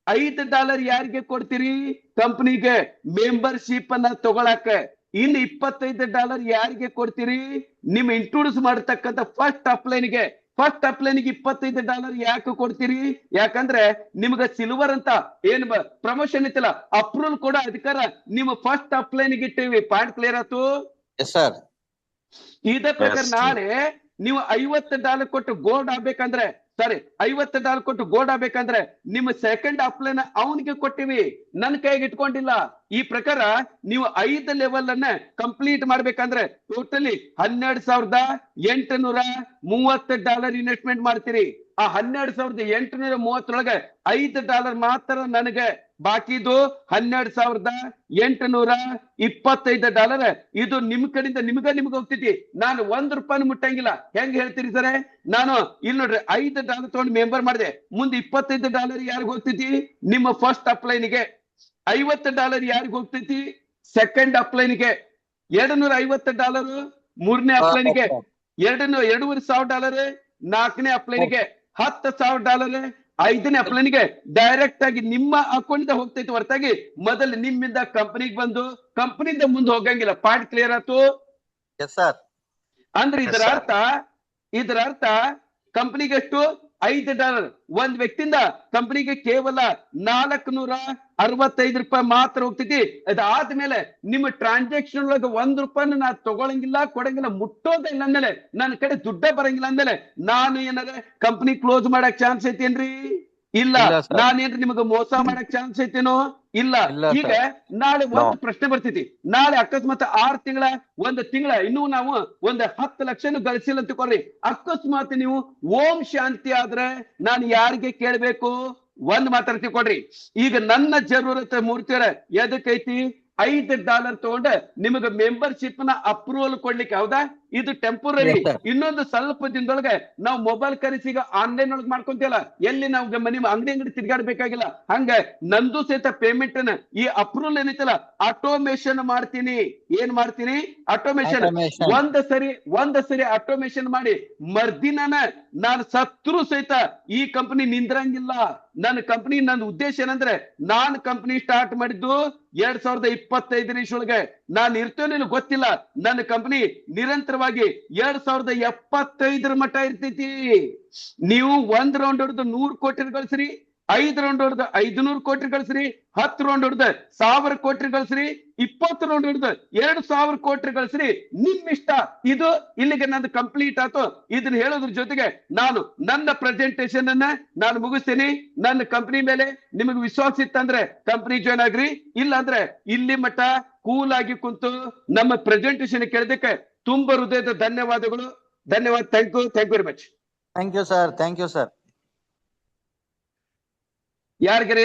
$5 ಯಾರಿಗೆ ಕೊಡ್ತೀರಿ? ಕಂಪನಿಗೆ ಮೆಂಬರ್ಶಿಪ್ ಅನ್ನ ತಗೊಳಕ್ಕೆ. ಇನ್ನು $25 ಯಾರಿಗೆ ಕೊಡ್ತೀರಿ? ನಿಮ್ ಇಂಟ್ರೊಡ್ಯೂಸ್ ಮಾಡತಕ್ಕಂತ ಫಸ್ಟ್ ಅಪ್ಲೈನ್ಗೆ $25 ಯಾಕೆ ಕೊಡ್ತೀರಿ? ಯಾಕಂದ್ರೆ ನಿಮ್ಗ ಸಿಲ್ವರ್ ಅಂತ ಏನ್ ಪ್ರಮೋಷನ್ ಇತ್ತಲ್ಲ, ಅಪ್ರೂವಲ್ ಕೊಡೋ ಅಧಿಕಾರ ನಿಮ್ಮ ಫಸ್ಟ್ ಅಪ್ಲೈನ್ಗೆ ಇಟ್ಟಿವಿ. ಪಾಯಿಂಟ್ ಕ್ಲಿಯರ್ ಆಯ್ತು? Yes, sir. ಇದೇ ಪ್ರಕಾರ Yes. ನಾಳೆ ನೀವು $50 ಕೊಟ್ಟು ಗೋಲ್ಡ್ ಆಗ್ಬೇಕಂದ್ರೆ, ಸಾರಿ $50 ಕೊಟ್ಟು ಗೋಲ್ಡ್ ಆಗ್ಬೇಕಂದ್ರೆ ನಿಮ್ಮ ಸೆಕೆಂಡ್ ಅಪ್ಲೈನ್ ಅವನಿಗೆ ಕೊಟ್ಟಿವಿ, ನನ್ನ ಕೈಗೆ ಇಟ್ಕೊಂಡಿಲ್ಲ. ಈ ಪ್ರಕಾರ ನೀವು 5 ಲೆವೆಲ್ ಅನ್ನ ಕಂಪ್ಲೀಟ್ ಮಾಡ್ಬೇಕಂದ್ರೆ ಟೋಟಲಿ $12,830 ಇನ್ವೆಸ್ಟ್ಮೆಂಟ್ ಮಾಡ್ತೀರಿ. ಆ $12,830 $5 ಮಾತ್ರ ನನಗೆ, ಬಾಕಿದು $12,825. ಇದು ನಿಮ್ ಕಡೆಯಿಂದ ನಿಮ್ಗೆ ಹೋಗ್ತೈತಿ. ನಾನು $1 ಮುಟ್ಟಂಗಿಲ್ಲ. ಹೆಂಗ್ ಹೇಳ್ತೀರಿ ಸರ್? ನಾನು ಇಲ್ಲಿ ನೋಡ್ರಿ $5 ತಗೊಂಡು ಮೆಂಬರ್ ಮಾಡಿದೆ, ಮುಂದೆ $25 ಯಾರಿಗ ಹೋಗ್ತೈತಿ? ನಿಮ್ಮ ಫಸ್ಟ್ ಅಪ್ಲೈನ್ಗೆ. $50 ಯಾರಿಗ ಹೋಗ್ತೈತಿ? ಸೆಕೆಂಡ್ ಅಪ್ಲೈನ್ಗೆ. $250 ಮೂರನೇ ಅಪ್ಲೈನ್ಗೆ. $2,500 ನಾಲ್ಕನೇ ಅಪ್ಲೈನ್ಗೆ. $10,000 ಐದನೇ ಅಪ್ಲೈನ್ಗೆ ಡೈರೆಕ್ಟ್ ಆಗಿ ನಿಮ್ಮ ಅಕೌಂಟ್ ಹೋಗ್ತೈತಿ ಹೊರತಾಗಿ ಮೊದಲು ನಿಮ್ಮಿಂದ ಕಂಪನಿಗೆ ಬಂದು ಕಂಪನಿಯಿಂದ ಮುಂದೆ ಹೋಗಂಗಿಲ್ಲ. ಪಾಯಿಂಟ್ ಕ್ಲಿಯರ್ ಆಯ್ತು? Yes, sir. ಅಂದ್ರೆ Yes, ಇದರ sir. ಅರ್ಥ ಕಂಪನಿಗೆ ಎಷ್ಟು? $5. ಒಂದ್ ವ್ಯಕ್ತಿಯಿಂದ ಕಂಪನಿಗೆ ಕೇವಲ $465 ಮಾತ್ರ ಹೋಗ್ತೈತಿ. ಅದಾದ್ಮೇಲೆ ನಿಮ್ಮ ಟ್ರಾನ್ಸಾಕ್ಷನ್ ಒಳಗೆ $1 ನಾ ತಗೊಳಂಗಿಲ್ಲ, ಕೊಡಂಗಿಲ್ಲ, ಮುಟ್ಟೋದೇ ಇಲ್ಲ ಅಂದ್ಮೇಲೆ, ನನ್ನ ಕಡೆ ದುಡ್ಡ ಬರಂಗಿಲ್ಲ ಅಂದ್ಮೇಲೆ ನಾನು ಏನಾದ್ರೆ ಕಂಪನಿ ಕ್ಲೋಸ್ ಮಾಡಕ್ ಚಾನ್ಸ್ ಐತೇನ್ರಿ? ಇಲ್ಲ. ಇಲ್ಲ, sir. ನಾನೇನ್ರಿ ನಿಮಗೆ ಮೋಸ ಮಾಡಕ್ ಚಾನ್ಸ್ ಐತೇನೋ? ಇಲ್ಲ. ಇಲ್ಲ, sir. ಈಗ ನಾಳೆ ಒಂದು No. ಪ್ರಶ್ನೆ ಬರ್ತೈತಿ. ನಾಳೆ ಅಕಸ್ಮಾತ್ 6 ತಿಂಗಳ ಒಂದು ತಿಂಗಳ ಇನ್ನೂ ನಾವು ಒಂದು 10 ಲಕ್ಷ ಗಳಿಸಿಲ್ಲ ಅಂತ ಕೊಡ್ರಿ. ಅಕಸ್ಮಾತ್ ನೀವು ಓಂ ಶಾಂತಿ ಆದ್ರೆ ನಾನು ಯಾರಿಗೆ ಕೇಳ್ಬೇಕು? ಒಂದ್ ಮಾತ್ರ ತಿಳ್ಕೊಡ್ರಿ. ಈಗ ನನ್ನ ಜರೂರತ್ ಮೂರ್ತಿಯರ ಎದಕ್ಕೈತಿ? $5 ತಗೊಂಡು ನಿಮಗೆ ಮೆಂಬರ್ಶಿಪ್ ನ ಅಪ್ರೂವಲ್ ಕೊಡ್ಲಿಕ್ಕೆ. ಹೌದಾ? ಇದು ಟೆಂಪರರಿ. Yes, sir. ಇನ್ನೊಂದು ಸ್ವಲ್ಪ ದಿನದೊಳಗೆ ನಾವು ಮೊಬೈಲ್ ಕರೆಸಿ ಈಗ ಆನ್ಲೈನ್ ಒಳಗೆ ಮಾಡ್ಕೊಂತೀವಲ್ಲ, ಎಲ್ಲಿ ನಾವು ನಿಮ್ಮ ಅಂಗಡಿ ತಿರ್ಗಾಡ್ಬೇಕಾಗಿಲ್ಲ. ಹಂಗ ನಂದು ಸಹಿತ ಪೇಮೆಂಟ್ ಅನ್ನ ಈ ಅಪ್ರೂವಲ್ ಏನೈತಲ್ಲ ಆಟೋಮೇಶನ್ ಮಾಡ್ತೀನಿ. ಏನ್ ಮಾಡ್ತೀನಿ? ಆಟೋಮೇಶನ್. Automation. ಒಂದ್ ಸರಿ ಆಟೋಮೇಶನ್ ಮಾಡಿ ಮರ್ದಿನ ನಾನು ಸತ್ರು ಸಹಿತ ಈ ಕಂಪನಿ ನಿಂದ್ರಂಗಿಲ್ಲ. ನನ್ನ ಉದ್ದೇಶ ಏನಂದ್ರೆ, ನಾನು ಕಂಪನಿ ಸ್ಟಾರ್ಟ್ ಮಾಡಿದ್ದು 2025 ಒಳಗೆ. ನಾನು ಇರ್ತೇನೆ ಗೊತ್ತಿಲ್ಲ. ನನ್ನ ಕಂಪನಿ ನಿರಂತರವಾಗಿ 2075 ಮಟ್ಟ ಇರ್ತೈತಿ. ನೀವು 1 ರೌಂಡ್ ಹೊಡೆದು 100 ಕೋಟಿ ಗಳಿಸ್ರಿ, 5 ರೌಂಡ್ ಹೊಡೆದು 500 ಕೋಟಿ ಗಳಿಸ್ರಿ, 10 ರೌಂಡ್ ಹೊಡೆದು 1000 ಕೋಟಿ ಗಳಿಸ್ರಿ, 20 ರೌಂಡ್ ಹೊಡೆದು 2000 ಕೋಟಿ ಗಳಿಸ್ರಿ, ನಿಮ್ ಇಷ್ಟ. ಇದು ಇಲ್ಲಿಗೆ ನಂದು ಕಂಪ್ಲೀಟ್ ಆಯ್ತು. ಇದನ್ನ ಹೇಳೋದ್ರ ಜೊತೆಗೆ ನಾನು ನನ್ನ ಪ್ರೆಸೆಂಟೇಶನ್ ಅನ್ನ ನಾನು ಮುಗಿಸ್ತೀನಿ. ನನ್ನ ಕಂಪನಿ ಮೇಲೆ ನಿಮಗೆ ವಿಶ್ವಾಸ ಇತ್ತಂದ್ರೆ ಕಂಪನಿ ಜಾಯ್ನ್ ಆಗ್ರಿ. ಇಲ್ಲ ಅಂದ್ರೆ ಇಲ್ಲಿ ಮಟ್ಟ ಕೂಲ್ ಆಗಿ ಕುಂತು ನಮ್ಮ ಪ್ರೆಸೆಂಟೇಶನ್ ಕೇಳೋದಕ್ಕೆ ತುಂಬಾ ಹೃದಯದ ಧನ್ಯವಾದಗಳು. ಧನ್ಯವಾದ. Thank you very much. Thank you, sir. Thank you, sir. ಯಾರಿಗೆ